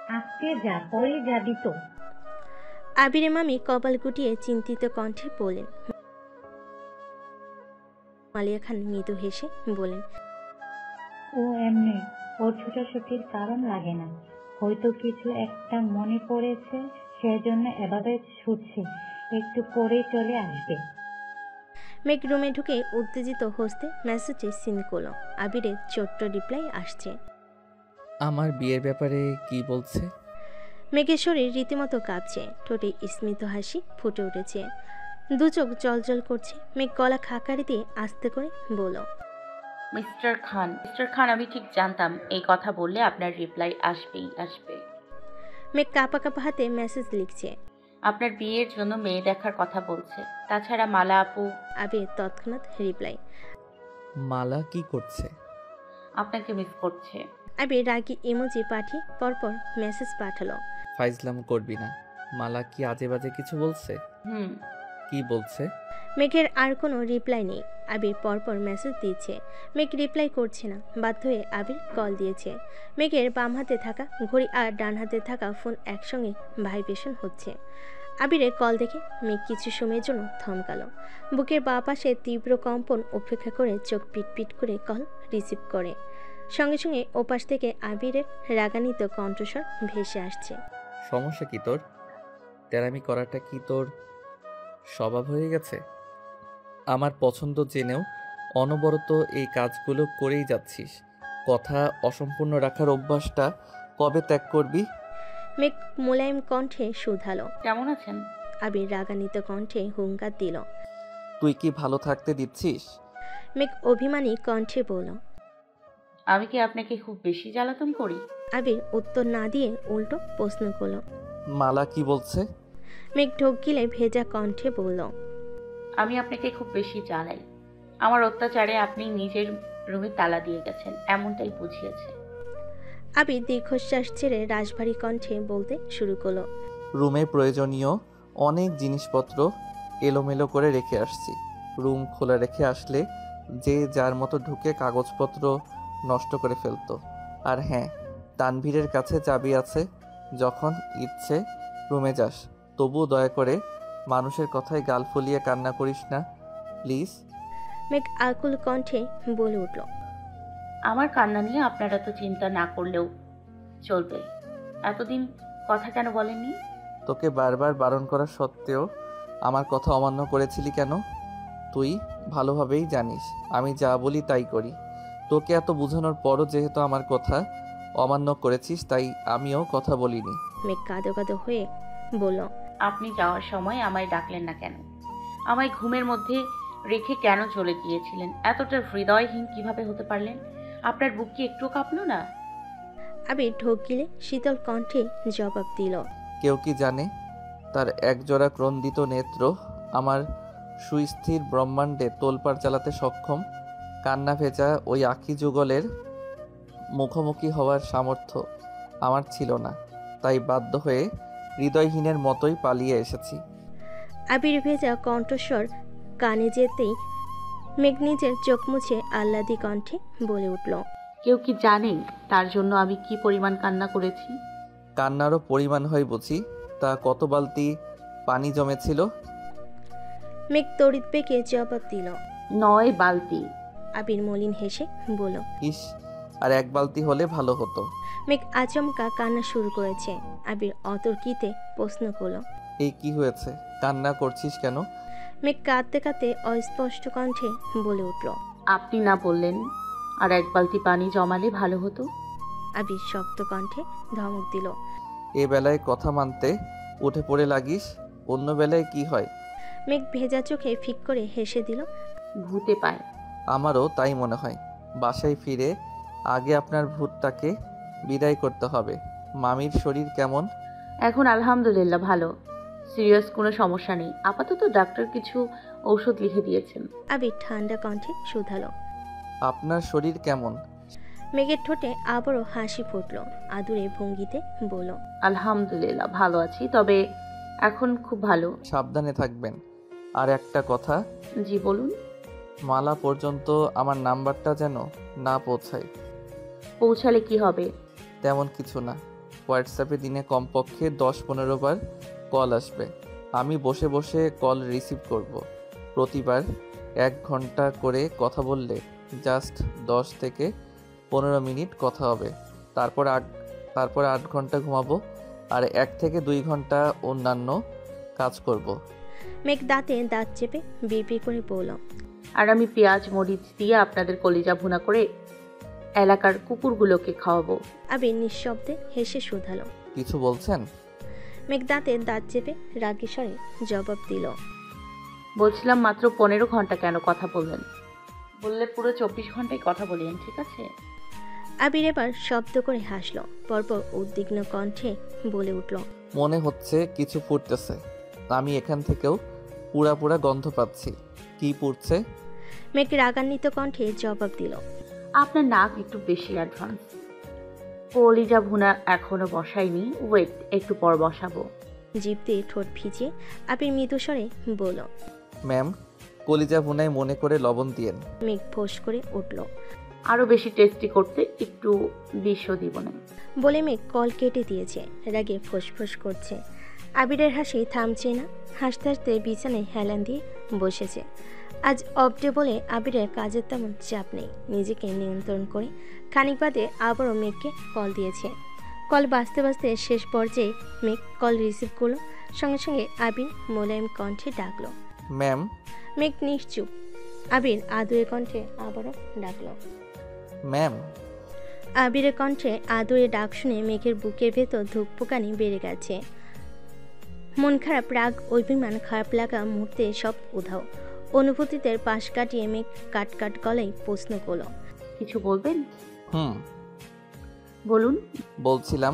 আজকে যা, পরে যাবি তো? আবিরের মামি কপাল গুটিয়ে চিন্তিত কণ্ঠে বলেন। মালিয়া খান মৃদু হেসে বলেন, ও এমনি, ওর ছোটাছুটির কারণ লাগে না। হয়তো কিছু একটা মনে পড়েছে, সেজন্য এভাবে ছুটছে। একটু পরেই চলে আসবে। মেঘ রুমে ঢুকে উত্তেজিত হস্তে মেসেজে সিন করল। আবিরের ছোট্ট রিপ্লাই আসছে। আমার বিয়ের ব্যাপারে কি বলছে? মেঘের শরীর রীতিমতো কাঁপছে, ঠোঁটে স্মিত হাসি ফুটে উঠেছে, দু চোখ জলজল করছে। মেঘ গলা খাকারি দিয়ে আস্তে করে বলল, মিস্টার খান, আমি ঠিক জানতাম এই কথা বললে আপনার রিপ্লাই আসবেই আসবে। মেঘ কাঁপা কাঁপা হাতে মেসেজ লিখছে। আপনার বিয়ের জন্য মেয়ে দেখার কথা বলছে। তাছাড়া মালা আপু আবির তৎক্ষণাৎ রিপ্লাই। মালা কি করছে? আপনাকে মিস করছে। আবির রাগী ইমোজি পাঠিয়ে পরপর মেসেজ পাঠালো। ফাইজলাম করবি না। মালা কি আজে বাজে কিছু বলছে? হুম। কি বলছে? মেঘের আর কোনো রিপ্লাই নেই। আবির পরপর মেসেজ দিচ্ছে, মেঘ রিপ্লাই করছে না। বাধ্য হয়ে আবির কল দিয়েছে। মেঘের বাম হাতে থাকা ঘড়ি আর ডান হাতে থাকা ফোন একসঙ্গে ভাইব্রেশন হচ্ছে। আবিরের কল দেখে মেঘ কিছু সময়ের জন্য থমকালো। বুকের বাঁ পাশে তীব্র কম্পন উপেক্ষা করে চোখ পিটপিট করে কল রিসিভ করে। সঙ্গে সঙ্গে ওপাশ থেকে আবিরের রাগান্বিত কণ্ঠস্বর ভেসে আসছে। সমস্যা কি তোর? তেরামি করাটা কি তোর স্বভাব হয়ে গেছে? আমার পছন্দ জেনেও অনবরত এই কাজগুলো করেই যাচ্ছিস। কথা অসম্পূর্ণ রাখার অভ্যাসটা কবে ত্যাগ করবি? মেঘ মোলায়েম কণ্ঠে শুধালো। কেমন আছেন? আবির রাগান্বিত কণ্ঠে হুঙ্কার দিল। তুই কি ভালো থাকতে দিচ্ছিস? মেঘ অভিমানী কণ্ঠে বলল। আমি কি আপনাকে খুব বেশি জ্বালাতন করি? আবির উত্তর না দিয়ে উল্টো প্রশ্ন করল। মালা কি বলছে? মেঘ ঢোক গিলে ভেজা কণ্ঠে বলল। আমি আপনাকে খুব বেশি জ্বালাই। আমার অত্যাচারে আপনি নিজের রুমে তালা দিয়ে গেছেন, এমনটাই বুঝিয়েছে। আবির দীর্ঘশ্বাস ছেড়ে রাশভারী কণ্ঠে বলতে শুরু করলো। রুমে প্রয়োজনীয় অনেক জিনিসপত্র এলোমেলো করে রেখে আসছি। রুম খোলা রেখে আসলে যে যার মতো ঢুকে কাগজপত্র নষ্ট করে ফেলতো। আর হ্যাঁ, তানভীরের কাছে চাবি আছে। যখন ইচ্ছে রুমে যাস। তবুও দয়া করে মানুষের কথায় গাল ফুলিয়ে কান্না করিস না, প্লিজ। মেঘ আকুল কণ্ঠে বলে উঠল। আমার কান্না নিয়ে আপনারা তো চিন্তা না করলেও চলবে। এতদিন কথা কেন বলেননি? তোকে বারবার বারণ করা সত্ত্বেও আমার কথা অমান্য করেছিলি কেন? তুই ভালোভাবেই জানিস আমি যা বলি তাই করি। তোকে এত বোঝানোর পরও যেহেতু আমার কথা অমান্য করেছিস, তাই আমিও কথা বলিনি। মেঘ কাঁদো কাঁদো হয়ে বলল। আপনি যাওয়ার সময় আমায় ডাকলেন না কেন? আমায় ঘুমের মধ্যে রেখে কেন চলে গিয়েছিলেন? এতটা হৃদয়হীন কিভাবে হতে পারলেন? আপনার বুক কি একটুও কাঁপলো না? আবির ঢোক গিলে শীতল কণ্ঠে জবাব দিল। কেউ কি জানে তার একজোড়া ক্রন্দিত নেত্র আমার সুস্থির ব্রহ্মাণ্ডে তোলপাড় চালাতে সক্ষম? কান্না ভেজা ওই আঁখি যুগলের মুখোমুখি হওয়ার সামর্থ্য আমার ছিল না, তাই বাধ্য হয়ে হৃদয়হীনের মতোই পালিয়ে এসেছি। আবির ভেজা কণ্ঠস্বর কানে যেতেই মেঘ নিজের চোখ মুছে আহ্লাদি কণ্ঠে বলে উঠল। কেউ কি জানে তার জন্য আমি কি পরিমাণ কান্না করেছি? কান্নারও পরিমাণ হয় বুঝি। তা কত বালতি পানি জমেছিল? মেঘ তড়িৎ বেগে জবাব দিল। 9 বালতি। আবির মলিন হেসে বলল। ইস, আর এক বালতি হলে ভালো হতো। মেঘ আচমকা কান্না শুরু করেছে। আবির অতর্কিতে প্রশ্ন করল। এই কি হয়েছে? কান্না করছিস কেন? মেঘ কাঁদতে কাঁদতে অস্পষ্ট কণ্ঠে বলে উঠল। আপনি না বললেন আর 1 বালতি পানি জমালে ভালো হতো? আবির শক্ত কণ্ঠে ধমক দিল। এ বেলায় কথা মানতে উঠে পড়ে লাগিস, অন্য বেলায় কি হয়? মেঘ ভেজা চোখে ফিক করে হেসে দিল। ভূতে পায়। আমারও তাই মনে হয়। বাসায় ফিরে আগে আপনার ভূতটাকে বিদায় করতে হবে। মামির শরীর কেমন? এখন আলহামদুলিল্লাহ ভালো। সিরিয়াস কোনো সমস্যা নেই। আপাতত ডাক্তার কিছু ঔষধ লিখে দিয়েছেন। আবির ঠান্ডা কণ্ঠে শুধালো। আপনার শরীর কেমন? মেঘের ঠোঁটে আবারও হাসি ফুটল। আদুরে ভঙ্গিতে বলল। আলহামদুলিল্লাহ ভালো আছি, তবে এখন খুব ভালো। সাবধানে থাকবেন। আর একটা কথা। জি বলুন। মালা পর্যন্ত আমার নাম্বারটা যেন না পৌঁছায়। পৌঁছালে কি হবে? তেমন কিছু না, হোয়াটসঅ্যাপে দিনে কমপক্ষে 10-15 বার কল আসবে। আমি বসে বসে কল রিসিভ করব। প্রতিবার 1 ঘন্টা করে কথা বললে জাস্ট 10 থেকে 15 মিনিট কথা হবে। তারপর 8 ঘন্টা ঘুমাবো আর 1 থেকে 2 ঘন্টা অন্যান্য কাজ করব। মেঘ দাঁতে দাঁত চেপে বিড়বিড় করে বলল, আর আমি পেঁয়াজ মরিচ দিয়ে আপনাদের কলিজা ভুনা করে এলাকার কুকুরগুলোকে খাওয়াবো। আবির নিঃশব্দে হেসে শুধালো। কিছু বলছেন? মেঘ দাঁতে দাঁত চেপে রাগী স্বরে জবাব দিল, বলছিলাম মাত্র 15 ঘন্টা কেন কথা বললেন? বললে পুরো 24 ঘন্টায় কথা বলিয়েন, ঠিক আছে? আবির এবার শব্দ করে হাসল, পরপর উদ্বিগ্ন কণ্ঠে বলে উঠল, মনে হচ্ছে কিছু ফুটতেছে। আমি এখান থেকেও পুরা গন্ধ পাচ্ছি। কি পুড়ছে? মেঘ রাগান্বিত কণ্ঠে জবাব দিল, আপনার নাক একটু বেশি অ্যাডভান্স। কলিজা ভুনা এখনো বসাইনি, ওয়েট, একটু পর বসাবো। জিভ দিয়ে ঠোঁট ভিজিয়ে আবির মৃদু স্বরে বলল। ম্যাম, কলিজা ভুনায় মনে করে লবণ দিয়েন। মেঘ ফোঁস করে উঠল। আরো বেশি টেস্টি করতে একটু বিষও দিব না। বলে মেঘ কল কেটে দিয়েছে, রাগে ফোঁস করছে। আবিরের হাসি থামছে না, হাসতে হাসতে বিছানায় হেলান দিয়ে বসেছে। আজ অফ ডে বলে আবিরের কাজের তেমন চাপ নেই। নিজেকে নিয়ন্ত্রণ করে খানিক বাদে আবারও মেঘকে কল দিয়েছে। কল বাজতে বাজতে শেষ পর্যায়ে মেঘ কল রিসিভ করলো। সঙ্গে সঙ্গে আবির মোলায়েম কণ্ঠে ডাকলো। ম্যাম। মেঘ নিশ্চুপ। আবির আদুরে কণ্ঠে আবারও ডাকলো। ম্যাম। আবিরের কণ্ঠে আদুরে ডাক শুনে মেঘের বুকের ভেতর ধুকপুকানি বেড়ে গেছে। মন খারাপ, রাগ, অভিমান, খারাপ লাগা মুহূর্তে সব উধাও। অনুভূতিদের পাশ কাটিয়ে মেঘ কাট গলায় প্রশ্ন করল, কিছু বলবেন? বলুন। বলছিলাম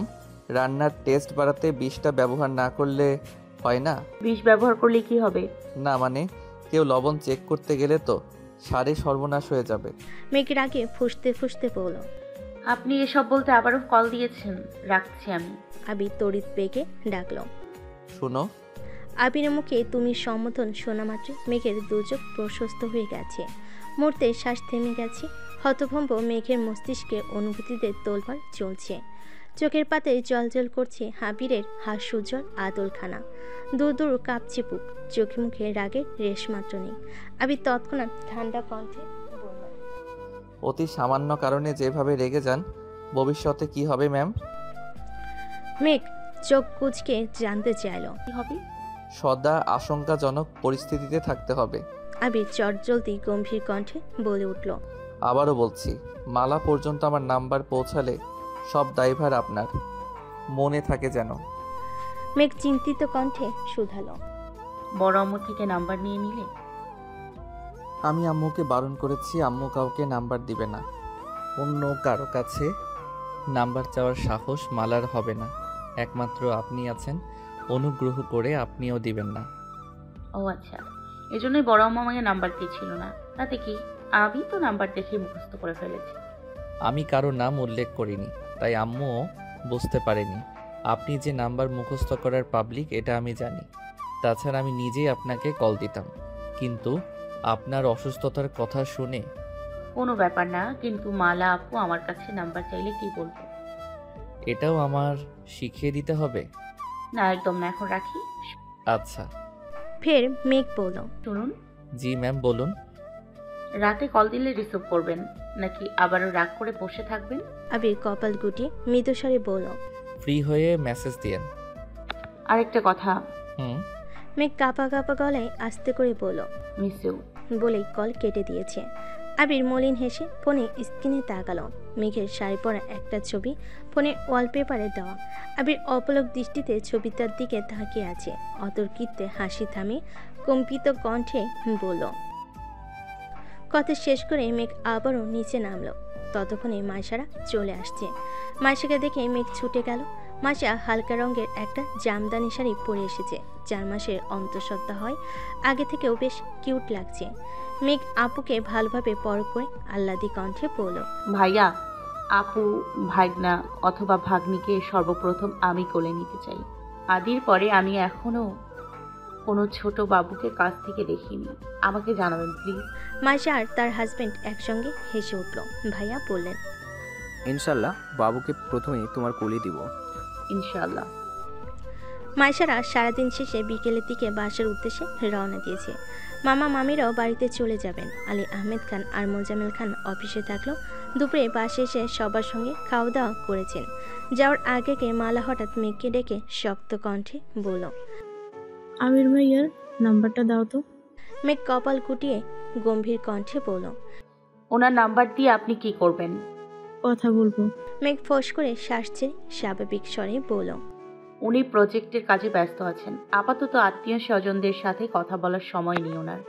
রান্নার টেস্ট বাড়াতে বিষটা ব্যবহার না করলে হয় না? বিষ ব্যবহার করলে কি হবে? না মানে কেউ লবণ চেক করতে গেলে তো সারে সর্বনাশ হয়ে যাবে। মেঘের আগে ফুঁসতে বলল, আপনি এসব বলতে আবারও কল দিয়েছেন, রাখছি আমি। আবির তড়িৎ বেগে ডাকলো। শুনো। আবিরের মুখে তুমি সম্বোধন শোনা মাত্রই মেঘের দুচোখ প্রশস্ত হয়ে গেছে। মুহূর্তে শ্বাস থেমে গেছে। হতভম্ব মেঘের মস্তিষ্কে অনুভূতিদের তোলপাড় চলছে। চোখের পাতে জল করছে আবিরের হাস্যোজ্জ্বল আদলখানা। দূর কাঁপছে বুক, চোখে মুখে রাগের রেশমাত্র নেই। আবির তৎক্ষণাৎ ঠান্ডা কণ্ঠে বলল, অতি সামান্য কারণে যেভাবে রেগে যান, ভবিষ্যতে কি হবে ম্যাম? মেঘ চোখ কুঁচকে জানতে চাইল, কি হবে? সদা আশঙ্কাজনক পরিস্থিতিতে থাকতে হবে। আবির চটজলদি গম্ভীর কণ্ঠে বলে উঠল, আবারও বলছি, মালা পর্যন্ত আমার নাম্বার পৌঁছালে সব দায়ভার আপনার। মনে থাকে যেন। মেঘ চিন্তিত কণ্ঠে শুধালো, বড় আম্মু থেকে নাম্বার নিয়ে নিলে? আমি আম্মুকে বারণ করেছি, আম্মু কাউকে নাম্বার দিবে না। অন্য কারো কাছে নাম্বার চাওয়ার সাহস মালার হবে না। একমাত্র আপনি আছেন, অনুগ্রহ করে আপনিও দিবেন না। ও আচ্ছা, এজন্যই বড় আম্মু আমাকে নাম্বার দিয়েছিল না। তাতে কি, আমি তো নাম্বার দেখে মুখস্থ করে ফেলেছি। আমি কারো নাম উল্লেখ করিনি, তাই আম্মুও বুঝতে পারেনি। আপনি যে নাম্বার মুখস্থ করার পাবলিক এটা আমি জানি। তাছাড়া আমি নিজেই আপনাকে কল দিতাম, কিন্তু আপনার অসুস্থতার কথা শুনে। কোনো ব্যাপার না, কিন্তু মালা আপু আমার কাছে নাম্বার চাইলে কি বলবো? এটাও আমার শিখিয়ে দিতে হবে? না, একদম না, এখন রাখি। আচ্ছা। ফের মেঘ বলল, শুনুন। জি ম্যাম, বলুন। রাতে কল দিলে রিসিভ করবেন নাকি আবারও রাগ করে বসে থাকবেন? আবির কপাল গুটিয়ে মৃদুস্বরে বলল, ফ্রি হয়ে মেসেজ দিয়েন। আরেকটা কথা। মেঘ কাঁপা গলায় আস্তে করে বলল, মিস ইউ। বলেই কল কেটে দিয়েছে। আবির মলিন হেসে ফোনে স্ক্রিনে তাকালো। মেঘের শাড়ি পরা একটা ছবি ফোনে ওয়ালপেপারে দেওয়া। আবির অপলক দৃষ্টিতে ছবিটার দিকে তাকিয়ে আছে। অতর্কিতে হাসি থামে কম্পিত কণ্ঠে বলল। কথা শেষ করে মেঘ আবারও নিচে নামলো। ততক্ষণে মাইশারা চলে আসছে। মাইশাকে দেখে মেঘ ছুটে গেল। মাইশা হালকা রঙের একটা জামদানি শাড়ি পরে এসেছে। 4 মাসের অন্তঃসত্ত্বা হয়, আগে থেকেও বেশ কিউট লাগছে। মেঘ আপুকে ভালোভাবে পরখ করে আহ্লাদি কণ্ঠে বলল, ভাইয়া, আপু, ভাগনা অথবা ভাগ্নিকে সর্বপ্রথম আমি কোলে নিতে চাই। আদির পরে আমি এখনো কোনো ছোট বাবুকে কাছ থেকে দেখিনি। আমাকে জানাবেন প্লিজ। মাইশা আর তার হাজবেন্ড একসঙ্গে হেসে উঠল। ভাইয়া বললেন, ইনশাল্লাহ বাবুকে প্রথমেই তোমার কোলে দিব। ইনশাআল্লাহ। মাইশারা সারাদিন শেষে বিকেলের দিকে বাসার উদ্দেশ্যে রওনা দিয়েছে। মামা মামিরাও বাড়িতে চলে যাবেন। আলী আহমেদ খান আর মোজাম্মেল খান অফিসে থাকলেও দুপুরে বাসে এসে সবার সঙ্গে খাওয়া দাওয়া করেছেন। যাওয়ার আগে মালা হঠাৎ মেঘকে ডেকে শক্ত কণ্ঠে বলল, আমির ভাইয়ার নাম্বারটা দাও তো। মেঘ কপাল কুটিয়ে গম্ভীর কণ্ঠে বলল, ওনার নাম্বার দিয়ে আপনি কি করবেন? কথা বলবো। মেঘ ফোঁস করে শ্বাস ছেড়ে স্বাভাবিক স্বরে বলল, উনি প্রজেক্টের কাজে ব্যস্ত আছেন, আপাতত আত্মীয় স্বজনদের সাথে কথা বলার সময় নেই ওনার।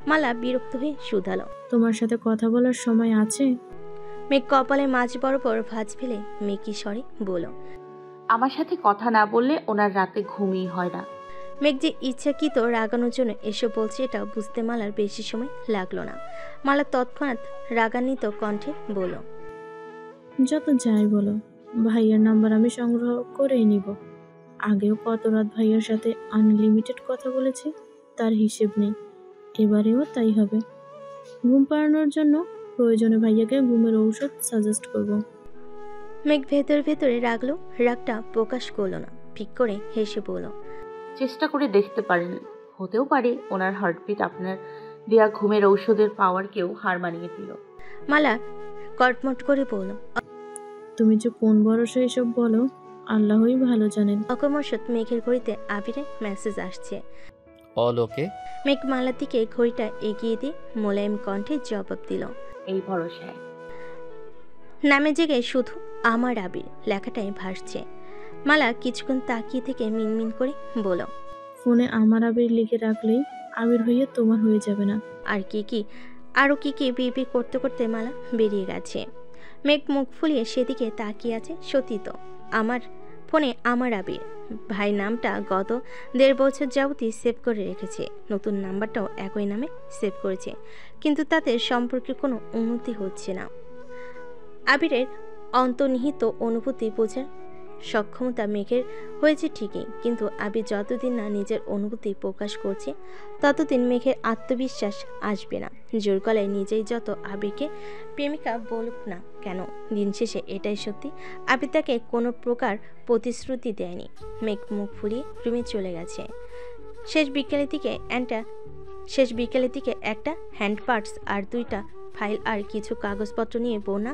মালা বিরক্ত হয়ে শুধালো, তোমার সাথে কথা বলার সময় আছে? মেঘ কপালে মাঝ বরাবর ভাঁজ ফেলে মেকি স্বরে বলল, আমার সাথে কথা না বললে ওনার রাতে ঘুমই হয় না। মেঘ যে ইচ্ছাকৃত রাগানোর জন্য এসব বলছে এটা বুঝতে মালার বেশি সময় লাগলো না। মালা তৎক্ষণাৎ রাগান্বিত কণ্ঠে বলল, যত যাই বলো, ভাইয়ার নাম্বার আমি সংগ্রহ করেই নিব। আগেও কত রাত ভাইয়ার সাথে আনলিমিটেড কথা বলেছি, তার হিসেব নেই। এবারেও তাই হবে। ঘুম পাড়ানোর জন্য প্রয়োজনে ভাইয়াকে ঘুমের ঔষধ সাজেস্ট করব। মেঘ ভেতরে রাগলো, রাগটা প্রকাশ করলো না, ঠিক করে হেসে বলল, চেষ্টা করে দেখতে পারেন, হতেও পারে ওনার হার্টবিট আপনার দেয়া ঘুমের ঔষধের পাওয়ারকেও হার মানিয়ে দিল। মালা কটমট করে বলল, তুমি যে কোন ভরসা এসব বলো, আল্লাহই ভালো জানেন। অকর্মশত মেঘের ঘড়িতে আবিরের মেসেজ আসছে। অল ওকে। মেঘ মালার দিকে ঘড়িটা এগিয়ে দিয়ে মোলায়েম কণ্ঠে জবাব দিল, এই ভরসায়। নামে জেগে শুধু আমার আবির লেখাটাই ভাসছে। মালা কিছুক্ষণ তাকিয়ে থেকে মিনমিন করে বলল, ফোনে আমার আবির লিখে রাখলেই আবির ভাইয়া তোমার হয়ে যাবে না? আরও কি বিড়বিড় করতে করতে মালা বেরিয়ে গেছে। মেঘ মুখ ফুলিয়ে সেদিকে তাকিয়ে আছে। সত্যি তো, আমার ফোনে আমার আবির ভাই নামটা গত 1.5 বছর যাবতই সেভ করে রেখেছে। নতুন নাম্বারটাও একই নামে সেভ করেছে, কিন্তু তাতে সম্পর্কে কোনো উন্নতি হচ্ছে না। আবিরের অন্তর্নিহিত অনুভূতি বোঝার সক্ষমতা মেঘের হয়েছে ঠিকই, কিন্তু আবির যতদিন না নিজের অনুভূতি প্রকাশ করছে ততদিন মেঘের আত্মবিশ্বাস আসবে না। জোর গলায় নিজেই যত আবিরকে প্রেমিকা বলুক না কেন, দিন শেষে এটাই সত্যি, আবির তাকে কোনো প্রকার প্রতিশ্রুতি দেয়নি। মেঘ মুখ ফুলিয়ে রুমে চলে গেছে। শেষ বিকেলের দিকে একটা হ্যান্ড পার্টস আর 2টা ফাইল আর কিছু কাগজপত্র নিয়ে বোনা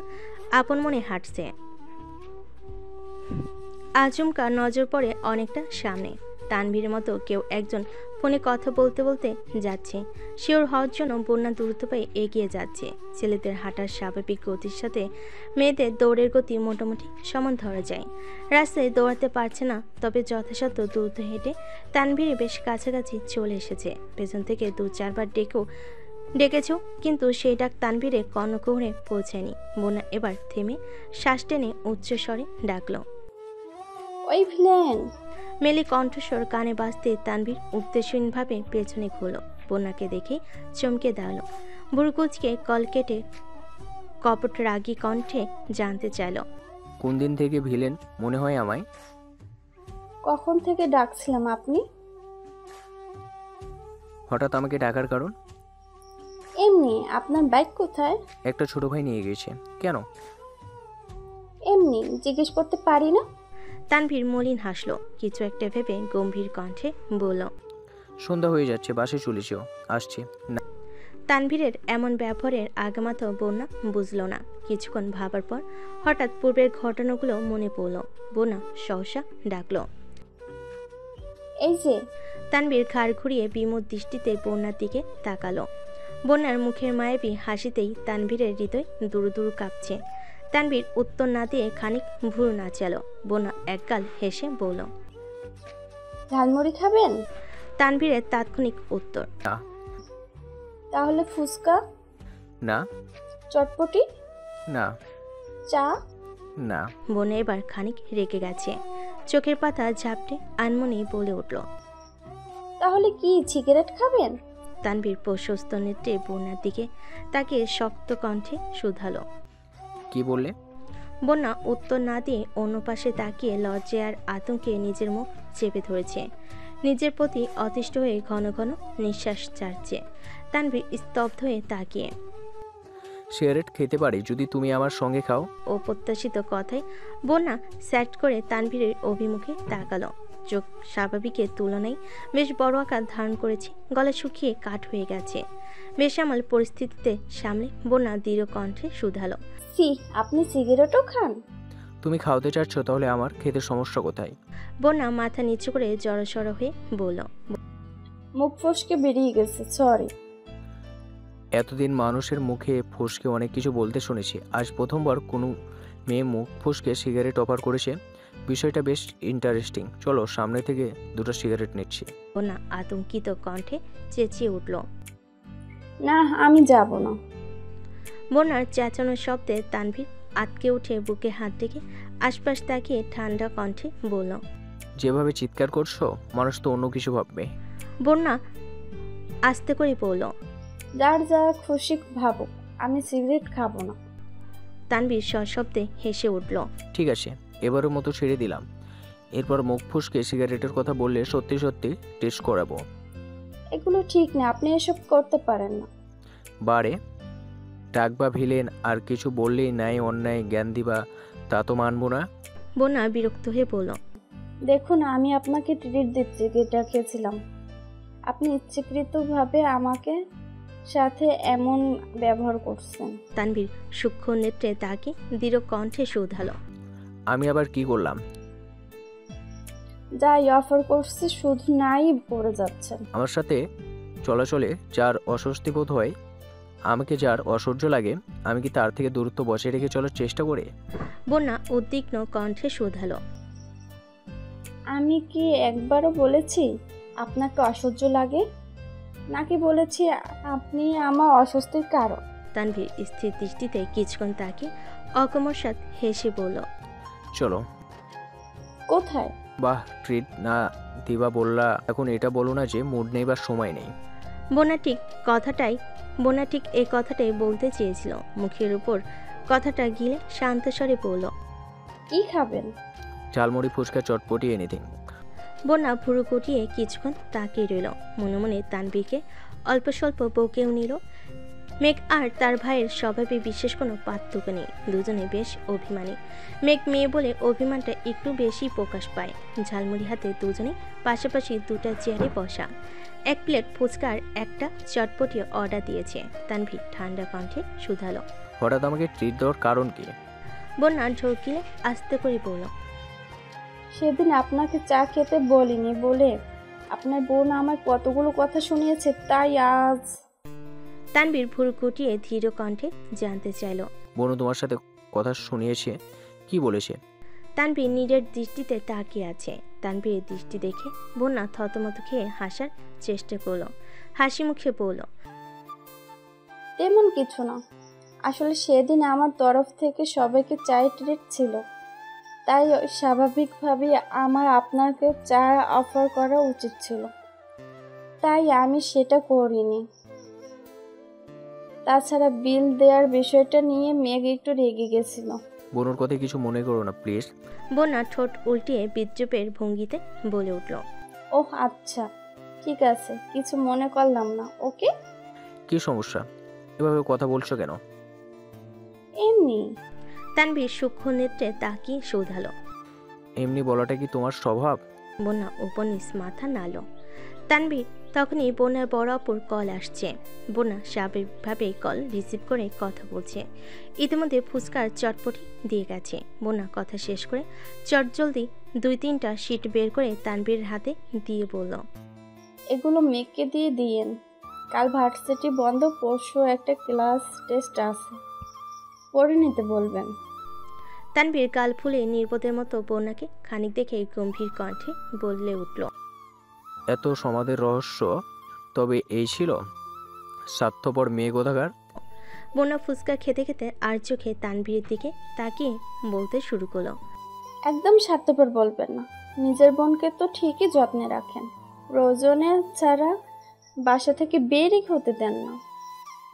আপন মনে হাঁটছে। আচমকা নজর পড়ে অনেকটা সামনে। তানভীরের মতো কেউ একজন ফোনে কথা বলতে বলতে যাচ্ছে। শিওর হওয়ার জন্য বন্যা দ্রুত পায়ে এগিয়ে যাচ্ছে। ছেলেদের হাঁটার স্বাভাবিক গতির সাথে মেয়েদের দৌড়ের গতি মোটামুটি সমান ধরা যায়। রাস্তায় দৌড়াতে পারছে না, তবে যথাসাধ্য দ্রুত হেঁটে তানভীরে বেশ কাছাকাছি চলে এসেছে। পেছন থেকে 2-4 বার ডেকেছ, কিন্তু সেই ডাক তানভীরে কর্ণকুহরে পৌঁছায়নি। বন্যা এবার থেমে শ্বাস টেনে উচ্চস্বরে ডাকলো, ওই ভিলেন। মেলি কণ্ঠস্বর কানে বাজতে তানভীর উদ্দেশ্যহীনভাবে পেছনে ঘুরল। বন্যাকে দেখে চমকে দাঁড়ালো। বুড়কুচকে কল কেটে কপট রাগী কণ্ঠে জানতে চাইল, কোন দিন থেকে ভিলেন মনে হয় আমায়? কখন থেকে ডাকছিলাম আপনি? হঠাৎ আমাকে ডাকার কারণ? এমনি। আপনার বাইক কোথায়? একটা ছোট ভাই নিয়ে গেছে। কেন? এমনি জিজ্ঞেস করতে পারি না? তানভীর মলিন হাসল, কিছু একটা ভেবে গম্ভীর কণ্ঠে বলল, সন্ধ্যা হয়ে যাচ্ছে, বাসে চলেছ, আসছে না। তানভীরের এমন ব্যবহারের আগামাথাও বন্যা বুঝল না। কিছুক্ষণ ভাবার পর হঠাৎ পূর্বের ঘটনাগুলো মনে পড়ল। বন্যা সহসা ডাকলো, এই যে। তানভীর ঘাড় ঘুরিয়ে বিমুখ দৃষ্টিতে বন্যার দিকে তাকালো। বন্যার মুখের মায়াবী হাসিতেই তানভীরের হৃদয় দুরু দুরু কাঁপছে। তানভীর উত্তর না দিয়ে খানিক ভুরু নাচালো। বন্যা একগাল হেসে বলল, ঝালমুড়ি খাবেন? তানভীরের তাৎক্ষণিক উত্তর, না। তাহলে ফুচকা? না। চটপটি? না। চা? না। বন্যা এবার খানিক রেগে গেছে। চোখের পাতা ঝাপটে আনমনেই বলে উঠল, তাহলে কি সিগারেট খাবেন? তানভীর প্রশস্ত নেত্রে বন্যার দিকে তাকিয়ে শক্ত কণ্ঠে শুধালো, কি বললে? বন্যা উত্তর না দিয়ে অন্য পাশে তাকিয়ে লজ্জায় আর আতঙ্কে নিজের মুখ চেপে ধরেছে। নিজের প্রতি অতিষ্ঠ হয়ে ঘন ঘন নিঃশ্বাস ছাড়ছে। তানভীর স্তব্ধ হয়ে তাকিয়ে, সিগারেট খেতে পারি যদি তুমি আমার সঙ্গে খাও। অপ্রত্যাশিত কথায় বন্যা স্যাট করে তানভীরের অভিমুখে তাকালো। চোখ স্বাভাবিকের তুলনায় বেশ বড় আকার ধারণ করেছে, গলা শুকিয়ে কাঠ হয়ে গেছে। বেসামাল পরিস্থিতিতে সামলে বন্যা দৃঢ় কণ্ঠে শুধালো। সি, আপনি সিগারেটও খান? তুমি খাওয়াতে চাচ্ছ, তাহলে আমার খেতে সমস্যা কোথায়? বন্যা মাথা নিচু করে জড়সড় হয়ে বলল। মুখ ফসকে বেরিয়ে গেছে, সরি। এতদিন মানুষের মুখে ফসকে অনেক কিছু বলতে শুনেছি, আজ প্রথমবার কোনো মেয়ে মুখ ফসকে সিগারেট অফার করেছে। বিষয়টা বেশ ইন্টারেস্টিং। চলো, সামনে থেকে দুটো সিগারেট নিচ্ছি। বন্যা আতঙ্কিত কণ্ঠে চেঁচিয়ে উঠল। না, আমি যাব না। বন্যার চেঁচানোর শব্দে তানভীর আটকে উঠে বুকে হাত রেখে আশপাশ তাকিয়ে ঠান্ডা কণ্ঠে বলল। যেভাবে চিৎকার করছো, মানুষ তো অন্য কিছু ভাববে। বন্যা আস্তে করে বলল। যার যা খুশি ভাবুক, আমি সিগারেট খাবো না। তানভীর সশব্দে হেসে উঠল। ঠিক আছে, এবারের মতো ছেড়ে দিলাম। এরপর মুখ ফুসকে সিগারেটের কথা বললে সত্যি সত্যি টেস্ট করাবো। এগুলো ঠিক না, আপনি এসব করতে পারেন না। বারে ডাক বা ভিলেন আর কিছু বললেই ন্যায় অন্যায় জ্ঞান দিবা, তা তো মানবো না। বন্যা বিরক্ত হয়ে বলল। দেখুন, আমি আপনাকে ট্রিট দিচ্ছি, যেটা খেয়েছিলাম। আপনি ইচ্ছাকৃতভাবে আমাকে সাথে এমন ব্যবহার করছেন। তানভীর সূক্ষ্ম নেত্রে তাকে দৃঢ় কণ্ঠে শুধালো। আমি আবার কি করলাম? যাই অফার করছি শুধু নাই পড়ে যাচ্ছেন। আমার সাথে চলাচলে যার অস্বস্তি বোধ হয়, আমাকে যার অসহ্য লাগে, আমি কি তার থেকে দূরত্ব বজায় রেখে চলার চেষ্টা করি? বন্যা উদ্বিগ্ন কণ্ঠে শুধালো। আমি কি একবারও বলেছি আপনাকে অসহ্য লাগে? নাকি বলেছি আপনি আমার অস্বস্তির কারণ? তানভীর স্থির দৃষ্টিতে কিছুক্ষণ তাকে অকমরসাৎ হেসে বলল। চলো। কোথায়? বাহ, ট্রিট না দিবা বললা, এখন এটা বলো না যে মুড নেই বা সময় নেই। বন্যা ঠিক এই কথাটাই বলতে চেয়েছিল। মুখের উপর কথাটা গিলে শান্ত স্বরে বলল। কি খাবেন? ঝালমুড়ি, ফুচকা, চটপটি, এনিথিং। বন্যা ভুরু কুটিয়ে কিছুক্ষণ তাকিয়ে রইল। মনে মনে তানভীরকে অল্প স্বল্প বকেও নিল। মেঘ আর তার ভাইয়ের স্বভাবে বিশেষ কোনো পার্থক্য নেই, দুজনে বেশ অভিমানী। মেঘ মেয়ে বলে অভিমানটা একটু বেশি প্রকাশ পায়। ঝালমুড়ি হাতে দুজনে পাশাপাশি দুটা চেয়ারে বসা। এক প্লেট ফুচকার একটা চটপটি অর্ডার দিয়েছে। তানভীর ঠান্ডা কণ্ঠে শুধালো। হঠাৎ আমাকে ট্রিট দেওয়ার কারণ কি? বন্যা ঢোকিলে আস্তে করে বলল। সেদিন আপনাকে চা খেতে বলিনি বলে আপনার বোন আমার কতগুলো কথা শুনিয়েছে, তাই আজ। তানভীর ভুরু কুটিয়ে ধীর কণ্ঠে জানতে চাইল। বোনও তোমার সাথে কথা শুনিয়েছে? কি বলেছে? তানভীর নিজের দৃষ্টিতে তাকিয়ে আছে। তানভীরের দৃষ্টি দেখে বন্যা থতমত খেয়ে হাসার চেষ্টা করল। হাসি মুখে বলল। তেমন কিছু না, আসলে সেদিন আমার তরফ থেকে সবাইকে চায়ের ট্রিট ছিল, তাই স্বাভাবিকভাবেই আমার আপনাকে চা অফার করা উচিত ছিল, তাই আমি সেটা করিনি। তাছাড়া বিল দেওয়ার বিষয়টা নিয়ে মেঘ একটু রেগে গেছিল। বোনের কথায় কিছু মনে করো না প্লিজ। বন্যা ঠোঁট উল্টিয়ে বিদ্রুপের ভঙ্গিতে বলে উঠল। ওহ আচ্ছা, ঠিক আছে, কিছু মনে করলাম না। ওকে। কি সমস্যা? এভাবে কথা বলছো কেন? এমনি। তানভীর সূক্ষ্ম নেত্রে তাকিয়ে শোধালো। এমনি বলাটা কি তোমার স্বভাব? বন্যা উপনিস মাথা নাড়ল। তানভীর তখনই বন্যার বড় অপর কল আসছে। বন্যা স্বাভাবিকভাবে কল রিসিভ করে কথা বলছে। ইতিমধ্যে ফুচকার চটপটি দিয়ে গেছে। বন্যা কথা শেষ করে চটজলদি 2-3টা শিট বের করে তানভীরের হাতে দিয়ে বলল। এগুলো মেঘকে দিয়ে দিয়েন, কাল ভার্সিটি বন্ধ, পরশু একটা ক্লাস টেস্ট আছে, পড়ে নিতে বলবেন। তানভীর গাল ফুলে নির্বোধের মতো বন্যাকে খানিক দেখে গম্ভীর কণ্ঠে বলে উঠল। এত সমাদের রহস্য তবে এই ছিল? স্বার্থপর মেয়ে কোথাকার। বন্যা ফুচকা খেতে খেতে আর চোখে তানভীরের দিকে তাকিয়ে বলতে শুরু করলো। একদম স্বার্থপর বলবেন না, নিজের বোনকে তো ঠিকই যত্নে রাখেন, প্রয়োজনে ছাড়া বাসা থেকে বেরই হতে দেন না।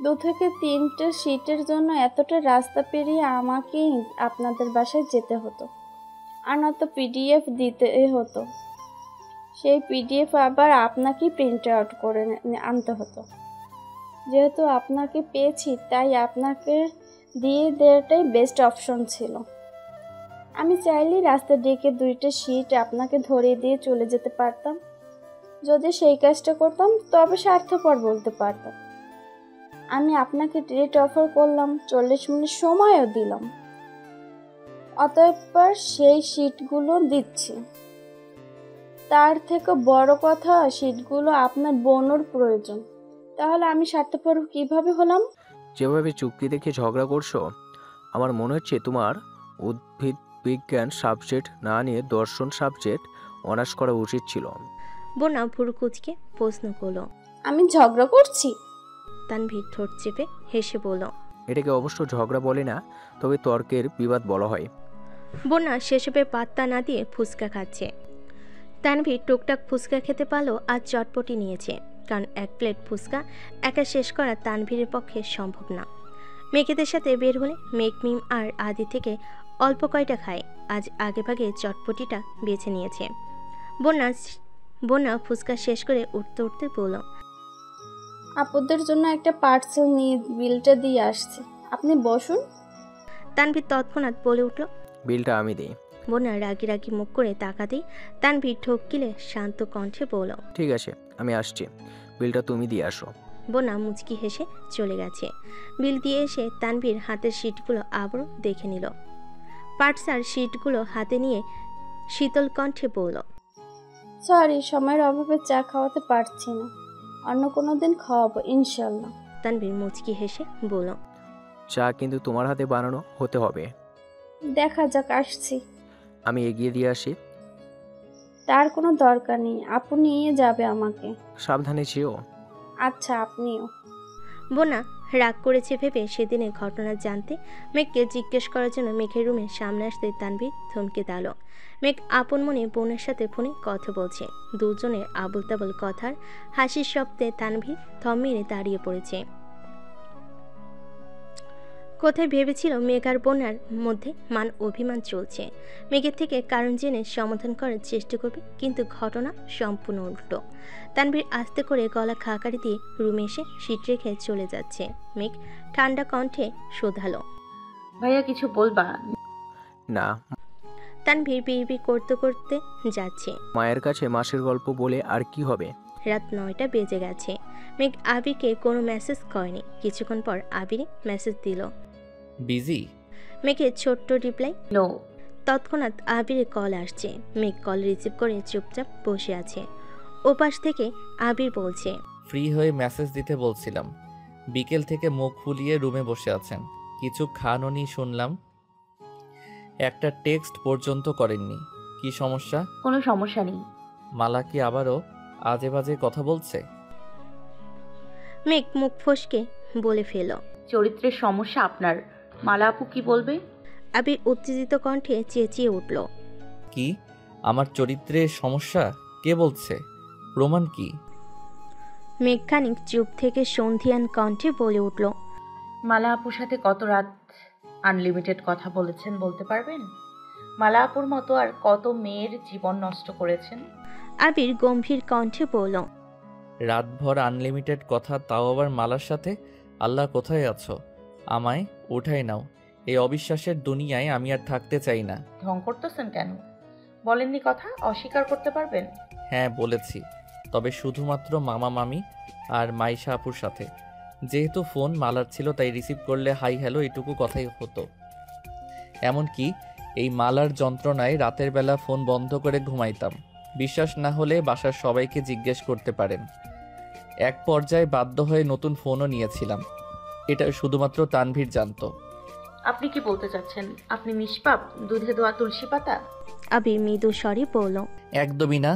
2 থেকে 3টে সিটের জন্য এতটা রাস্তা পেরিয়ে আমাকেই আপনাদের বাসায় যেতে হতো, আর নয়তো পিডিএফ দিতে হতো, সেই পিডিএফ আবার আপনাকেই প্রিন্ট আউট করে আনতে হতো। যেহেতু আপনাকে পেয়েছি তাই আপনাকে দিয়ে দেওয়াটাই বেস্ট অপশন ছিল। আমি চাইলেই রাস্তা ডেকে 2টা সিট আপনাকে ধরিয়ে দিয়ে চলে যেতে পারতাম। যদি সেই কাজটা করতাম তবে স্বার্থপর বলতে পারতাম। আমি আপনাকে ডেট অফার করলাম, 40 মিনিট সময়ও দিলাম, অতঃপর সেই সিটগুলো দিচ্ছি। তার থেকে বড় কথা, সিটগুলো আপনার বোনের প্রয়োজন। তাহলে আমি স্বার্থপর কিভাবে হলাম? যেভাবে চুক্তি দেখে ঝগড়া করছো, আমার মনে হচ্ছে তোমার উদ্ভিদ বিজ্ঞান সাবজেক্ট না নিয়ে দর্শন সাবজেক্ট অনার্স করা উচিত ছিল। বোনা ভুরু কুচকে প্রশ্ন করলো। আমি ঝগড়া করছি? তানভীর ঠোঁট চেপে হেসে বলল। এটাকে অবশ্য ঝগড়া বলে না, তবে তর্কের বিবাদ বলা হয়। বোনা সেসবে পাত্তা না দিয়ে ফুচকা খাচ্ছে। তানভীর টুকটাক ফুচকা খেতে পারলেও আজ চটপটি নিয়েছে, কারণ 1 প্লেট ফুচকা একা শেষ করা তানভীরের পক্ষে সম্ভব না। মেঘেদের সাথে বের হলে মেঘ, মিম আর আদি থেকে অল্প কয়টা খায়। আজ আগেভাগে চটপটিটা বেছে নিয়েছে। বোনা ফুচকা শেষ করে উঠতে উঠতে বলল। আপুদের জন্য একটা পার্সেল নিয়ে বিলটা দিয়ে আসছি, আপনি বসুন। তানভীর তৎক্ষণাৎ বলে উঠল। বিলটা আমি দিই। বোনা রাগি রাগি মুখ করে তাকাতেই তানভীর ঠোক গিলে শান্ত কণ্ঠে বলল। ঠিক আছে, আমি আসছি, বিলটা তুমি দিয়ে আসো। বোনা মুচকি হেসে চলে গেছে। বিল দিয়ে এসে তানভীর হাতের শিটগুলো আবারও দেখে নিল। পার্টসার শিটগুলো হাতে নিয়ে শীতল কণ্ঠে বলল। সরি, সময়ের অভাবে চা খাওয়াতে পারছি না, অন্য কোনো দিন খাওয়াবো ইনশাল্লাহ। তানভীর মুচকি হেসে বলল। চা কিন্তু তোমার হাতে বানানো হতে হবে। দেখা যাক, আসছি। আমি এগিয়ে দিয়ে আসি। তার কোনো দরকার নেই, আপু নিয়ে যাবে আমাকে। সাবধানে যেও। আচ্ছা, আপনিও। বোনা রাগ করেছে ভেবে সেদিনের ঘটনা জানতে মেঘকে জিজ্ঞেস করার জন্য মেঘের রুমের সামনে আসতে তানভীর থমকে দাঁড়ালো। মেঘ আপন মনে বোনের সাথে ফোনে কথা বলছে। দুজনের আবল তাবল কথার হাসির শব্দে তানভীর থম মেরে দাঁড়িয়ে পড়েছে। কোথায় ভেবেছিল মেঘ আর বোনার মধ্যে মান অভিমান চলছে, মেঘের থেকে কারণ জেনে সমাধান করার চেষ্টা করবে, কিন্তু ঘটনা সম্পূর্ণ উল্টো। তানভীর আস্তে করে গলা খাকারি দিয়ে রুমে এসে সিট রেখে চলে যাচ্ছে। মেঘ ঠান্ডা কণ্ঠে শোধালো। ভাইয়া কিছু বলবা? না। তানভীর বিড়বিড় করতে করতে যাচ্ছে। মায়ের কাছে মাসের গল্প বলে আর কি হবে? রাত 9টা বেজে গেছে। মেঘ আবিরকে কোনো মেসেজ করেনি। কিছুক্ষণ পর আবিরে মেসেজ দিল। বিজি? মেঘের ছোট্ট রিপ্লাই, নো। তৎক্ষণাৎ আবিরের কল আসছে। মেঘ কল রিসিভ করে চুপচাপ বসে আছে। ওপাশ থেকে আবির বলছে। ফ্রি হয়ে মেসেজ দিতে বলছিলাম, বিকেল থেকে মুখ ফুলিয়ে রুমে বসে আছেন, কিছু খাননি শুনলাম, একটা টেক্সট পর্যন্ত করেননি, কি সমস্যা? কোনো সমস্যা নেই। মালা কি আবারও আজে বাজে কথা বলছে? মেঘ মুখ ফসকে বলে ফেল। চরিত্রের সমস্যা আপনার, মালা আপু কি বলবে? আবির উত্তেজিত কণ্ঠে চেঁচিয়ে উঠল। কি আমার চরিত্রের সমস্যা? কে বলছে? প্রমাণ কি? মেঘ খানিক চুপ থেকে সন্ধিয়ান কণ্ঠে বলে উঠল। মালা আপুর সাথে কত রাত আনলিমিটেড কথা বলেছেন বলতে পারবেন? মালা আপুর মতো আর কত মেয়ের জীবন নষ্ট করেছেন? আবির গম্ভীর কণ্ঠে বলল। রাতভর আনলিমিটেড কথা, তাও আবার মালার সাথে? আল্লাহ কোথায় আছো? আমায় উঠাই নাও, এই অবিশ্বাসের দুনিয়ায় আমি আর থাকতে চাই না। ঢং করতেছেন কেন? বলেননি কথা, অস্বীকার করতে পারবেন? হ্যাঁ বলেছি, তবে শুধুমাত্র মামা মামি আর মাইশা আপুর সাথে। যেহেতু ফোন মালার ছিল তাই রিসিভ করলে হাই হ্যালো এটুকু কথাই হতো। এমনকি এই মালার যন্ত্রণায় রাতের বেলা ফোন বন্ধ করে ঘুমাইতাম। বিশ্বাস না হলে বাসার সবাইকে জিজ্ঞেস করতে পারেন। এক পর্যায়ে বাধ্য হয়ে নতুন ফোনও নিয়েছিলাম, এটা শুধুমাত্র তানভীর জানতো। আপনি কি বলতে চাচ্ছেন? আপনি নিষ্পাপ, দুধে দোয়া তুলসী পাতা? আবির মৃদু স্বরে বলল। একদমই না,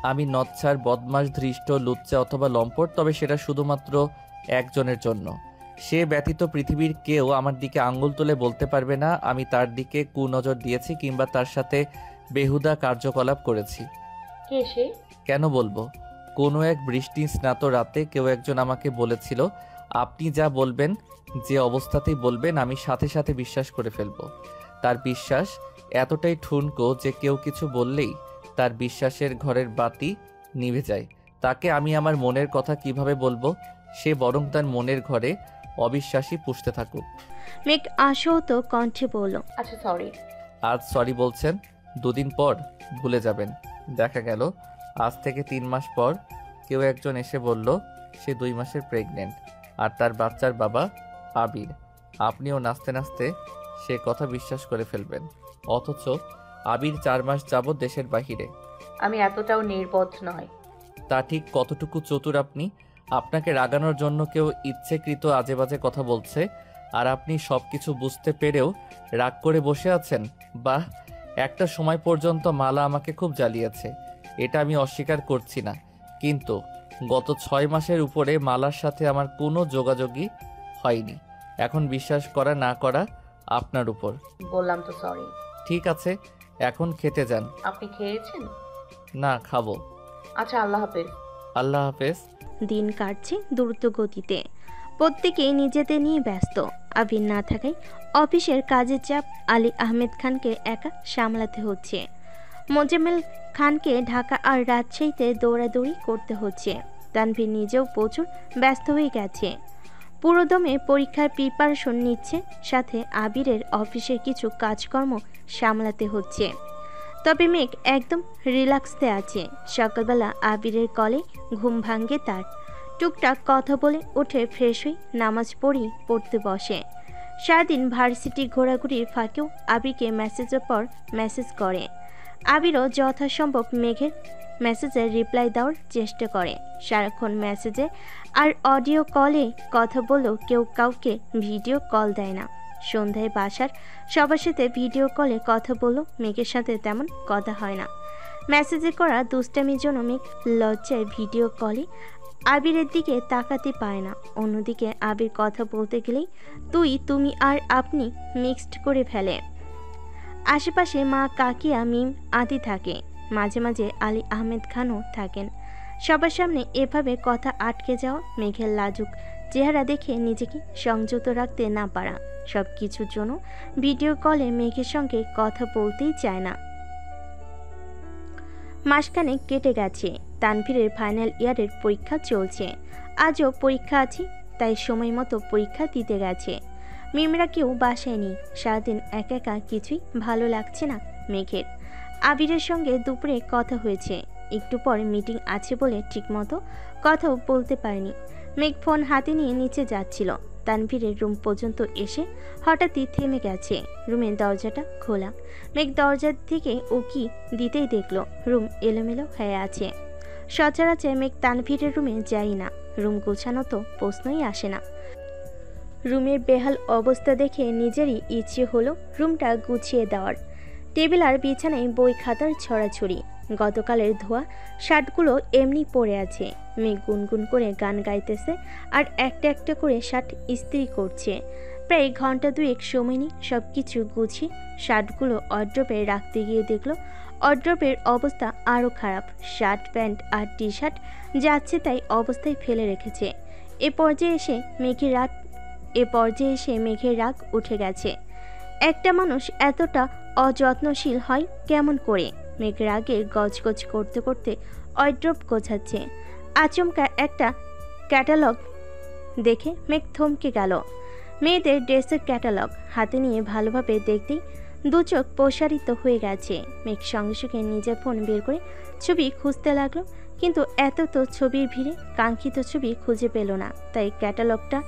আমি নচ্ছার, বদমাস, ধৃষ্ট, লুচ্চা অথবা লম্পট, তবে সেটা শুধুমাত্র একজনের জন্য। সে ব্যতীত পৃথিবীর কেউ আমার দিকে আঙ্গুল তুলে বলতে পারবে না আমি তার দিকে কুনজর দিয়েছি কিংবা তার সাথে বেহুদা কার্যকলাপ করেছি। কে সে? কেন বলবো? কোনো এক বৃষ্টি স্নাত রাতে কেউ একজন আমাকে বলেছিল, আপনি যা বলবেন, যে অবস্থাতেই বলবেন, আমি সাথে সাথে বিশ্বাস করে ফেলবো। তার বিশ্বাস এতটাই ঠুনকো যে কেউ কিছু বললেই তার বিশ্বাসের ঘরের বাতি নিভে যায়। তাকে আমি আমার মনের কথা কিভাবে বলবো সে বরং তার মনের ঘরে অবিশ্বাসী পুষতে থাকুক। মেঘ আশাহত কণ্ঠে বলল, আচ্ছা সরি। আজ সরি বলছেন, 2 দিন পর ভুলে যাবেন। দেখা গেল আজ থেকে 3 মাস পর কেউ একজন এসে বলল সে 2 মাসের প্রেগনেন্ট আর তার বাচ্চার বাবা আবির। আপনিও নাচতে নাচতে সে কথা বিশ্বাস করে ফেলবেন, অথচ আবির 4 মাস যাবৎ দেশের বাহিরে। আমি এতটাও নির্বোধ নয়। তা ঠিক কতটুকু চতুর আপনি? আপনাকে রাগানোর জন্য কেউ ইচ্ছেকৃত আজে বাজে কথা বলছে আর আপনি সব কিছু বুঝতে পেরেও রাগ করে বসে আছেন। বাহ, একটা সময় পর্যন্ত মালা আমাকে খুব জ্বালিয়েছে, এটা আমি অস্বীকার করছি না, কিন্তু গত 6 মাসের উপরে মালার সাথে আমার কোনো যোগাযোগই হয়নি। এখন বিশ্বাস করা না করা আপনার উপর। বললাম তো সরি। ঠিক আছে, এখন খেতে যান। আপনি খেয়েছেন? না, খাবো। আচ্ছা, আল্লাহ হাফেজ। আল্লাহ হাফেজ। দিন কাটছে দ্রুত গতিতে, প্রত্যেকেই নিজেদের নিয়ে ব্যস্ত। আবির না থাকায় অফিসের কাজের চাপ আলী আহমেদ খানকে একা সামলাতে হচ্ছে। মোজাম্মেল খানকে ঢাকা আর রাজশাহীতে দৌড়াদৌড়ি করতে হচ্ছে। তানভীর নিজেও প্রচুর ব্যস্ত হয়ে গেছে, পুরোদমে পরীক্ষার প্রিপারেশন নিচ্ছে, সাথে আবিরের অফিসের কিছু কাজকর্ম সামলাতে হচ্ছে। তবে মেঘ একদম রিল্যাক্সে আছে। সকালবেলা আবিরের কলে ঘুম ভাঙ্গে তার। টুকটাক কথা বলে উঠে ফ্রেশ হয়ে নামাজ পড়তে বসে। সারাদিন ভার্সিটি ঘোরাঘুরির ফাঁকেও আবিরকে মেসেজের পর মেসেজ করে। আবিরও যথাসম্ভব মেঘের মেসেজের রিপ্লাই দেওয়ার চেষ্টা করে। সারাক্ষণ মেসেজে আর অডিও কলে কথা বলেও কেউ কাউকে ভিডিও কল দেয় না। সন্ধ্যায় বাসার সবার সাথে ভিডিও কলে কথা বললেও মেঘের সাথে তেমন কথা হয় না। মেসেজে করা দুষ্টামির জন্য মেঘ লজ্জায় ভিডিও কলে আবিরের দিকে তাকাতে পায় না। অন্যদিকে আবির কথা বলতে গেলেই তুই, তুমি আর আপনি মিক্সড করে ফেলে। আশেপাশে মা, কাকিয়া, মিম আদি থাকে। মাঝে মাঝে আলী আহমেদ খানও থাকেন। সবার সামনে এভাবে কথা আটকে যাওয়া মেঘের লাজুক চেহারা দেখে নিজেকে সংযত রাখতে না পারা। সব কিছুর জন্য ভিডিও কলে মেঘের সঙ্গে কথা বলতেই চায় না। মাসখানেক কেটে গেছে। তানভীরের ফাইনাল ইয়ারের পরীক্ষা চলছে। আজও পরীক্ষা আছে, তাই সময় মতো পরীক্ষা দিতে গেছে। মিমরা কেউ বাসায় নেই। সারাদিন একা একা কিছুই ভালো লাগছে না মেঘের। আবিরের সঙ্গে দুপুরে কথা হয়েছে, একটু পর মিটিং আছে বলে ঠিকমতো কথাও বলতে পারেনি। মেঘ ফোন হাতে নিয়ে নিচে যাচ্ছিল। তানভীরের রুম পর্যন্ত এসে হঠাৎই থেমে গেছে। রুমের দরজাটা খোলা। মেঘ দরজার দিকে উকি দিতেই দেখল রুম এলোমেলো হয়ে আছে। সচরাচর মেঘ তানভীরের রুমে যাই না, রুম গোছানো তো প্রশ্নই আসে না। রুমের বেহাল অবস্থা দেখে নিজেরই ইচ্ছে হলো রুমটা গুছিয়ে দেওয়ার। টেবিল আর বিছানায় বই খাতার ছড়াছড়ি। গতকালের ধোয়া শার্টগুলো এমনি পড়ে আছে। মেঘ গুনগুন করে গান গাইতেছে আর একটা একটা করে শার্ট ইস্ত্রি করছে। প্রায় ঘন্টা 2 সময় নিয়ে সব কিছু গুছিয়ে শার্টগুলো অড্রপে রাখতে গিয়ে দেখল অড্রপের অবস্থা আরও খারাপ। শার্ট, প্যান্ট আর টি শার্ট যাচ্ছে তাই অবস্থায় ফেলে রেখেছে। এ পর্যায়ে এসে মেঘের রাগ উঠে গেছে। একটা মানুষ এতটা অযত্নশীল হয় কেমন করে? মেঘ রাগে গজগজ করতে করতে অড্রপ গোছাচ্ছে। আচমকা একটা ক্যাটালগ দেখে মেঘ থমকে গেল। মেয়েদের ড্রেসের ক্যাটালগ হাতে নিয়ে ভালোভাবে দেখতেই দু চোখ প্রসারিত হয়ে গেছে। মেঘ সঙ্গে সঙ্গে নিজের ফোন বের করে ছবি খুঁজতে লাগলো, কিন্তু এত তো ছবির ভিড়ে কাঙ্ক্ষিত ছবি খুঁজে পেল না। তাই ক্যাটালগটা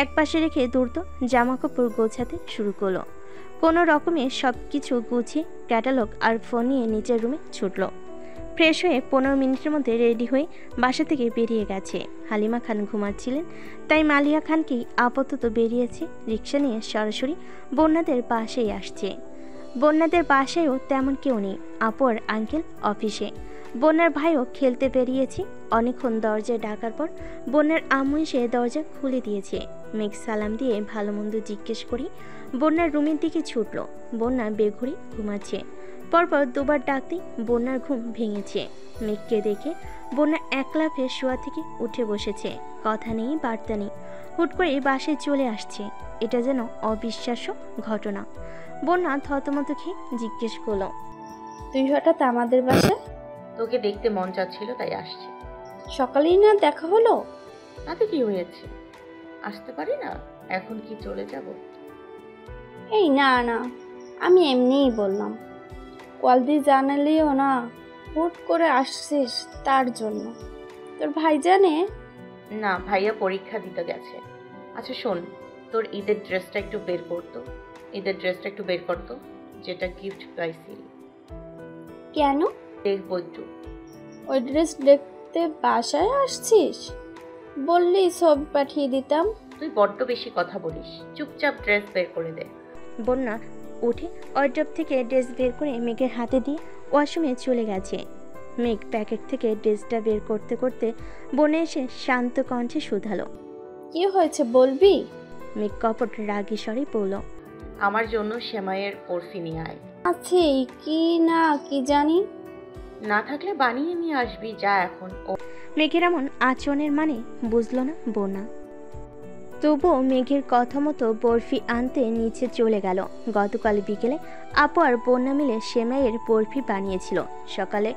একপাশে রেখে দ্রুত জামাকাপড় গোছাতে শুরু করলো। কোনো রকমে সব কিছু গুছিয়ে ক্যাটালগ আর ফোন নিয়ে নিচের রুমে ছুটল। ফ্রেশ হয়ে 15 মিনিটের মধ্যে রেডি হয়ে বাসা থেকে বেরিয়ে গেছে। হালিমা খান ঘুমাচ্ছিলেন, তাই মালিয়া খানকেই আপাতত বেরিয়েছে রিক্সা নিয়ে সরাসরি বন্যাদের বাসায় আসছে। বন্যাদের বাসায়ও তেমন কেউ নেই। আপু আর আঙ্কেল অফিসে। বন্যার ভাইও খেলতে বেরিয়েছে। অনেকক্ষণ দরজায় ডাকার পর বন্যার আম্মু এসে দরজা খুলে দিয়েছে। মেঘ সালাম দিয়ে ভালো মন্দ জিজ্ঞেস করি বন্যার রুমের দিকে ছুটল। বন্যা বেঘুরে ঘুমাচ্ছে। পরপর 2 বার ডাকতেই বন্যার ঘুম ভেঙেছে। মেঘকে দেখে বন্যা এক লাফে শোয়া থেকে উঠে বসেছে। কথা নেই, বার্তা নেই, হুট করে বাসায় চলে আসছে। এটা যেন অবিশ্বাস্য ঘটনা। বন্যা থতমত খেয়ে জিজ্ঞেস করলো, তুই হঠাৎ আমাদের বাসায়? তোকে দেখতে মন চাচ্ছিল তাই আসছি। সকালেই না দেখা হলো? তাতে কি হয়েছে? আসতে পারি না? এখন কি চলে যাব? এই না না, আমি এমনিই বললাম। কল দিয়ে জানালিও না, হুট করে আসছিস তার জন্য। তোর ভাই জানে? না, ভাইয়া পরীক্ষা দিতে গেছে। আচ্ছা শোন, তোর ঈদের ড্রেসটা একটু বের করতো। ঈদের ড্রেসটা একটু বের করতো, যেটা গিফট পাইছিলি। কেন? দেখবো একটু। ওই ড্রেস দেখতে বাসায় আসছিস? বললি ছবি পাঠিয়ে দিতাম। তুই বড্ড বেশি কথা বলিস। চুপচাপ ড্রেস বের করে দে। বন্যা উঠে ওয়ার্ড্রপ থেকে ড্রেস বের করে মেঘের হাতে দিয়ে ওয়াশরুমে চলে গেছে। মেঘ প্যাকেট থেকে ড্রেসটা বের করতে করতে বনে এসে শান্ত কণ্ঠে শুধালো। কি হয়েছে বলবি? মেঘ কপট রাগী স্বরে বলল, আমার জন্য সেমাইয়ের বরফি নিয়ে আয়। আছে কি না কি জানি। না থাকলে বানিয়ে নিয়ে আসবি, যা এখন। ও মেঘের এমন আচরণের মানে বুঝল না বন্যা। তবুও মেঘের কথা মতো বরফি আনতে নিচে চলে গেল। গতকাল বিকেলে আপু আর বন্যা মিলে সেমাইয়ের বরফি বানিয়েছিল। সকালে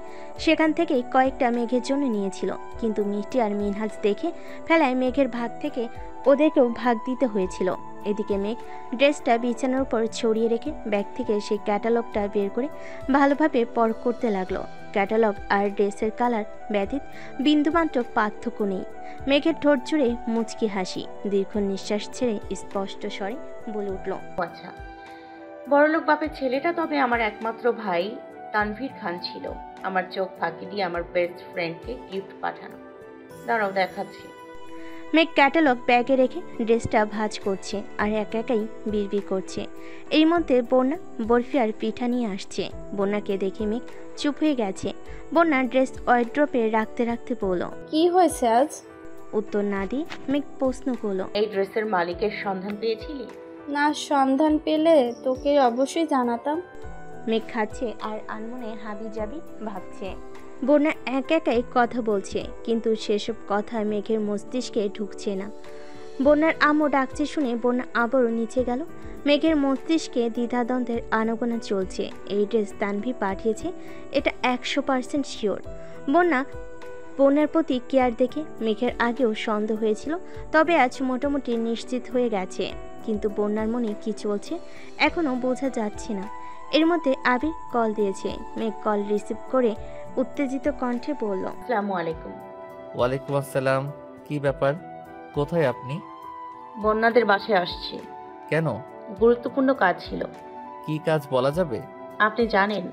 সেখান থেকেই কয়েকটা মেঘের জন্য নিয়েছিল, কিন্তু মিষ্টি আর মিনহাজ দেখে ফেলায় মেঘের ভাগ থেকে ওদেরকেও ভাগ দিতে হয়েছিল। এদিকে মেঘ ড্রেসটা বিছানার উপর ছড়িয়ে রেখে ব্যাগ থেকে সেই ক্যাটালগটা বের করে ভালোভাবে পরখ করতে লাগলো। ক্যাটালগ আর ড্রেসের কালার ব্যতীত বিন্দুমাত্র পার্থক্য নেই। মেঘের ঠোঁট জুড়ে মুচকি হাসি, দীর্ঘ নিঃশ্বাস ছেড়ে স্পষ্ট স্বরে বলে উঠল, আচ্ছা, বড়লোক বাপের ছেলেটা তবে আমার একমাত্র ভাই তানভীর খান ছিল। আমার চোখ ফাঁকি দিয়ে আমার বেস্ট ফ্রেন্ডকে গিফট পাঠানো। দাঁড়াও, দেখাচ্ছি। মেঘ ক্যাটালগ ব্যাগে রেখে ড্রেসটা ভাঁজ করছে আর একাই বিড়বিড় করছে। এই মধ্যে বন্যা বরফি আর পিঠা নিয়ে আসছে। বন্যাকে দেখে মেঘ চুপ হয়ে গেছে। বন্যা ড্রেস ওয়ার্ড্রপে রাখতে রাখতে বলল, কি হয়েছে আজ? উত্তর না দিয়ে মেঘ প্রশ্ন করল, এই ড্রেসের মালিকের সন্ধান পেয়েছিলি? না, সন্ধান পেলে তোকে অবশ্যই জানাতাম। মেঘ খাচ্ছে আর আনমনে হাবি জাবি ভাবছে। বন্যা একাই কথা বলছে, কিন্তু সেসব কথা মেঘের মস্তিষ্কে ঢুকছে না। বন্যার আম্মু ডাকছে শুনে বন্যা আবারও নিচে গেল। মেঘের মস্তিষ্কে দ্বিধাদ্বন্দ্বের আনাগোনা চলছে। এই ড্রেস তানভি পাঠিয়েছে, এটা 100% শিওর। বন্যার প্রতি কেয়ার দেখে মেঘের আগেও সন্দেহ হয়েছিল, তবে আজ মোটামুটি নিশ্চিত হয়ে গেছে। কিন্তু বন্যার মনে কি চলছে এখনও বোঝা যাচ্ছে না। এর মধ্যে আবির কল দিয়েছে। মেঘ কল রিসিভ করে উত্তেজিত কণ্ঠে বলল, আসসালামু আলাইকুম। ওয়ালাইকুম আসসালাম। কি ব্যাপার? কোথায় আপনি? বন্যাদের বাসায় আসছি। কেন? গুরুত্বপূর্ণ কাজ ছিল। কি কাজ বলা যাবে? আপনি জানেন।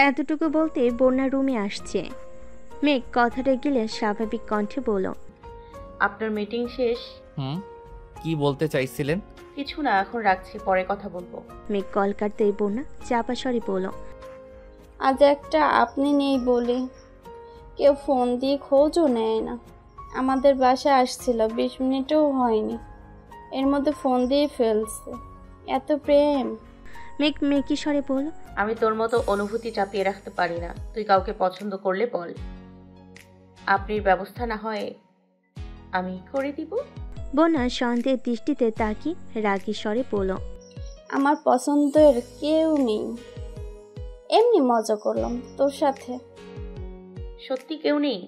এতটুকু বলতে বন্যা রুমে আসছে। মেঘ কথাটা গিলে স্বাভাবিক কণ্ঠে বলল, আপনার মিটিং শেষ? কি বলতে চাইছিলেন? কিছু না, এখন রাখছি, পরে কথা বলবো। মেঘ কল কাটতেই বন্যা চাপা স্বরে বলল, আজ একটা আপনি নেই বলে কেউ ফোন দিয়ে খোঁজও নেয় না। আমাদের বাসায় আসছিল, 20 মিনিটও হয়নি, এর মধ্যে ফোন দিয়ে ফেলছে। এত প্রেম। মেঘ মেকি স্বরে বলল, আমি তোর মতো অনুভূতি চাপিয়ে রাখতে পারি না। তুই কাউকে পছন্দ করলে বল, আপনির ব্যবস্থা না হয় আমি করে দিব। বন্যা সন্দেহের দৃষ্টিতে তাকিয়ে রাগী স্বরে বলল, আমার পছন্দের কেউ নেই, এমনি মজা করলাম তোর সাথে। সত্যি কেউ নেই?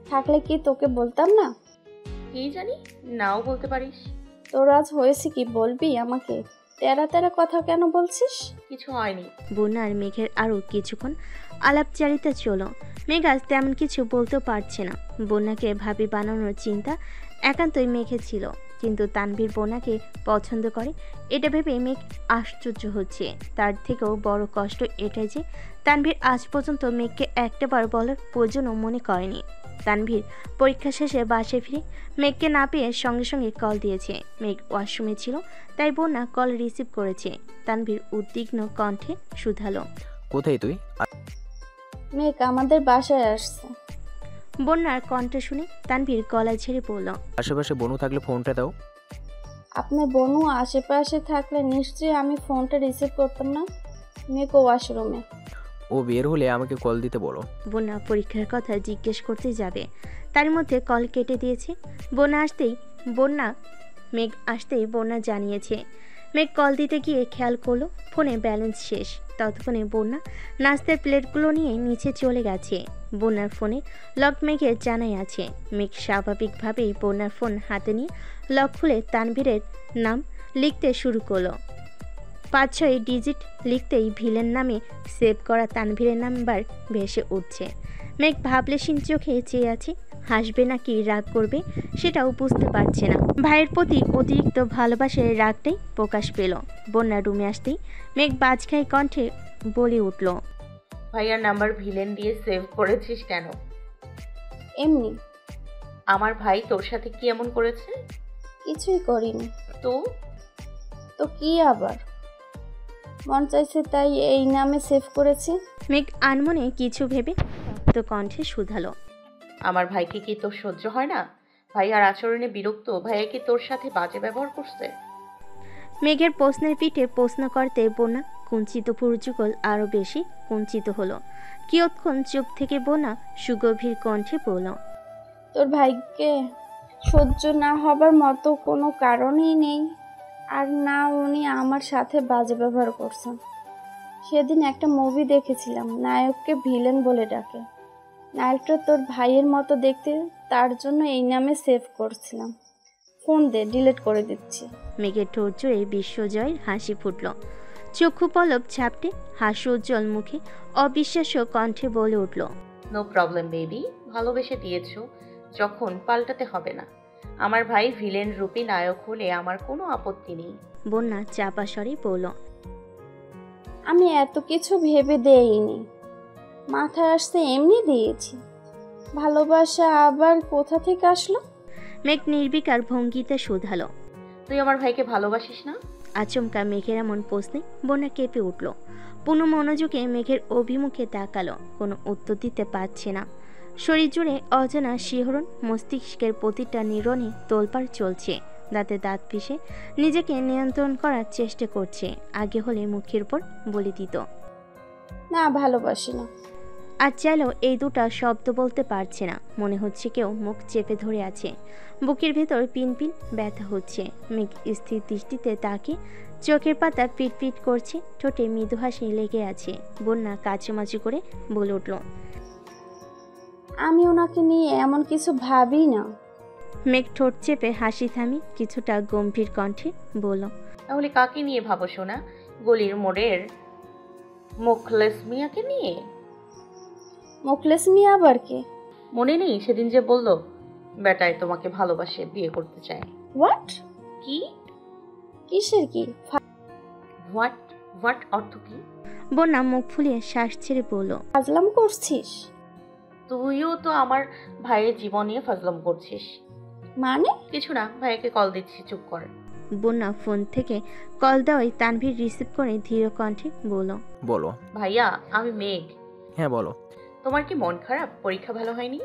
থাকলে কি তোকে বলতাম না? কি জানি, নাও বলতে পারিস। তোর আজ হয়েছে কি বলবি আমাকে? তেরা তেরা কথা কেন বলছিস? কিছু হয়নি। বন্যা আর মেঘের আরও কিছুক্ষণ আলাপচারিতা চলো। মেঘ আজ তেমন কিছু বলতেও পারছে না। বন্যাকে ভাবি বানানোর চিন্তা একান্তই মেঘে ছিল, কিন্তু তানভীর বন্যাকে পছন্দ করে এটা ভেবে মেঘ আশ্চর্য হচ্ছে। তার থেকেও বড় কষ্ট এটাই যে তানভীর আজ পর্যন্ত মেঘকে একটাবার বলার প্রয়োজনও মনে করেনি। তানভীর পরীক্ষা শেষে বাসায় ফিরে মেঘকে না পেয়ে সঙ্গে সঙ্গে কল দিয়েছে। মেঘ ওয়াশরুমে ছিল, তাই বন্যা কল রিসিভ করেছে। তানভীর উদ্বিগ্ন কণ্ঠে শুধালো, কোথায় তুই? মেঘ আমাদের বাসায় আসছে। বন্যার কণ্ঠ শুনে তানভীর গলা ছেড়ে পড়ল, আশেপাশে বনু থাকলে ফোনটা দাও। আপনার বোনও আশেপাশে থাকলে নিশ্চয়ই আমি ফোনটা রিসিভ করতাম না। মেঘ ওয়াশরুমে। ও বের হলে আমাকে কল দিতে বলো। বন্যা পরীক্ষার কথা জিজ্ঞেস করতে যাবে, তার মধ্যে কল কেটে দিয়েছে। মেঘ আসতেই বন্যা জানিয়েছে। মেঘ কল দিতে গিয়ে খেয়াল করলো ফোনে ব্যালেন্স শেষ। ততক্ষণে বন্যা নাস্তার প্লেটগুলো নিয়ে নিচে চলে গেছে। বন্যার ফোনে লক মেঘের জানাই আছে। মেঘ স্বাভাবিকভাবেই বন্যার ফোন হাতে নিয়ে লক খুলে তানভীরের নাম লিখতে শুরু করলো। 5-6 ডিজিট লিখতেই ভিলেন নামে সেভ করা তানভীরের নাম্বার ভেসে উঠছে। মেঘ ভাবলেশীন চোখে চেয়ে আছে, হাসবে নাকি রাগ করবে সেটাও বুঝতে পারছে না। ভাইয়ের প্রতি অতিরিক্ত ভালোবাসার রাগটাই প্রকাশ পেল। বন্যা রুমে আসতেই মেঘ বাজখাই কণ্ঠে বলে উঠল, ভাইয়ার নাম্বার ভিলেন দিয়ে সেভ করেছিস কেন? এমনি। আমার ভাই তোর সাথে কি এমন করেছে? কিছুই করিনি। তো তো কি আবার, মন চাইছে তাই এই নামে সেভ করেছি। মেঘ আনমনে কিছু ভেবে তো কণ্ঠে শুধালো, আমার ভাইকে কি তোর সহ্য হয় না? ভাইয়ার আচরণে বিরক্ত? ভাইয়া কি তোর সাথে বাজে ব্যবহার করছে? মেঘের প্রশ্নের পিঠে প্রশ্ন করতে বন্যা কুঞ্চিত পুরুযুগল আরও বেশি কুঞ্চিত হলো। কিয়ৎক্ষণ চুপ থেকে বন্যা সুগভীর কণ্ঠে বলল, তোর ভাইকে সহ্য না হবার মতো কোনো কারণই নেই, আর না উনি আমার সাথে বাজে ব্যবহার করছেন। সেদিন একটা মুভি দেখেছিলাম, নায়ককে ভিলেন বলে ডাকে। নায়কটা তোর ভাইয়ের মতো দেখতে, তার জন্য এই নামে সেভ করছিলাম। ফোন দে, ডিলিট করে দিচ্ছি। মেঘের ঠোঁট জুড়ে বিশ্বজয়ের হাসি ফুটল। চক্ষু পলক ঝাপটে হাস্যোজ্জ্বল মুখে অবিশ্বাস্য কণ্ঠে বলে উঠল, নো প্রবলেম বেবি, ভালোবেসে দিয়েছো যখন পাল্টাতে হবে না। আমার ভাই ভিলেন রূপী নায়ক হলে আমার কোনো আপত্তি নেই। বন্যা চাপা স্বরে বলল, আমি এত কিছু ভেবে দেইনি, মাথায় আসতে এমনি দিয়েছি। ভালোবাসা আবার কোথা থেকে আসলো? মেঘ নির্বিকার ভঙ্গিতে শুধালো। তুই আমার ভাইকে ভালোবাসিস না? আচমকা মেঘের এমন প্রশ্নে বন্যা কেঁপে উঠল। পুনঃ মনোযোগে মেঘের অভিমুখে তাকালো, কোনো উত্তর দিতে পারছে না। শরীর জুড়ে অজানা শিহরণ, মস্তিষ্কের প্রতিটা নিরণে তোলপাড় চলছে। দাঁতে দাঁত পিষে নিজেকে নিয়ন্ত্রণ করার চেষ্টা করছে। আগে হলে মুখের উপর বলে দিত, না, ভালোবাসি না। আর চাইলেও এই দুটা শব্দ বলতে পারছে না। মনে হচ্ছে কেউ মুখ চেপে ধরে আছে। বুকের ভেতর পিনপিন ব্যথা হচ্ছে। মেঘ স্থির দৃষ্টিতে তাকে চোখের পাতা পিটপিট করছে, ঠোঁটে মৃদু হাসি লেগে আছে। বন্যা কাচুমাচু করে বলে উঠল, আমি ওনাকে নিয়ে এমন কিছু ভাবি না। মেঘ ঠোঁট চেপে হাসি থামি কিছুটা গম্ভীর কণ্ঠে বলল, তাহলে কাকে নিয়ে ভাবো শোনা? গলির মোড়ের মুখলেস মিয়াকে নিয়ে? মুখলেস মিয়া আবার কে? মনে নেই সেদিন যে বললো বেটায় তোমাকে ভালোবাসে, বিয়ে করতে চায়? হোয়াট? কি? কিসের কি? হোয়াট হোয়াট অর্থ কি? বন্যা মুখ ফুলিয়ে শ্বাস ছেড়ে বলল, ফাজলাম করছিস? তুইও তো আমার ভাইয়ের জীবন নিয়ে ফাজলাম করছিস। মানে? কিছু না, ভাইয়াকে কল দিচ্ছি, চুপ কর। বন্যা ফোন থেকে কল দেওয়াই তানভীর রিসিভ করে ধীর কণ্ঠে বলল, বলো। ভাইয়া, আমি মেঘ। হ্যাঁ বলো। তোমার কি মন খারাপ? পরীক্ষা ভালো হয়নি?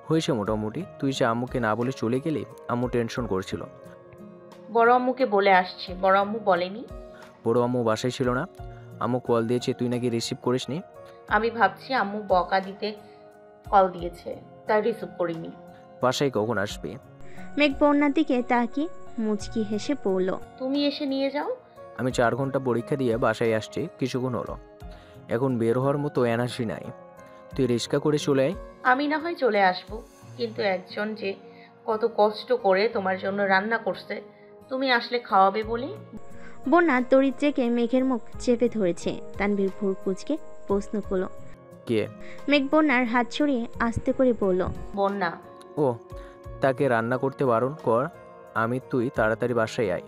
হয়েছে মোটামুটি। তুই যে আম্মুকে না বলে চলে গেলি, আম্মু টেনশন করছিল। বড় আম্মুকে বলে আসছি। বড় আম্মু বলেনি? বড় আম্মু বাসায় ছিল না, আম্মু কল দিয়েছে, তুই নাকি রিসিভ করিসনি। আমি ভাবছি আম্মু বকা দিতে কল দিয়েছে, তাই রিসিভ করিনি। বাসায় কখন আসবি? মেঘ বন্যার দিকে তাকিয়ে মুচকি হেসে পড়ল, তুমি এসে নিয়ে যাও। আমি 4 ঘন্টা পরীক্ষা দিয়ে বাসায় আসছি, কিছুক্ষণ হলো। এখন বের হওয়ার মতো এনার্জি নাই। তুই রিক্সা করে চলে আয়। আমি না হয় চলে আসবো, কিন্তু একজন যে কত কষ্ট করে তোমার জন্য রান্না করছে, তুমি আসলে খাওয়াবে বলে। বন্যা তড়িৎ জেগে মেঘের মুখ চেপে ধরেছে। তানভীর ভুর কুচকে প্রশ্ন করল, কে? মেঘ বন্যার হাত ছড়িয়ে আস্তে করে বলল, বন্যা। ও, তাকে রান্না করতে বারণ কর। তুই তাড়াতাড়ি বাসায় আয়।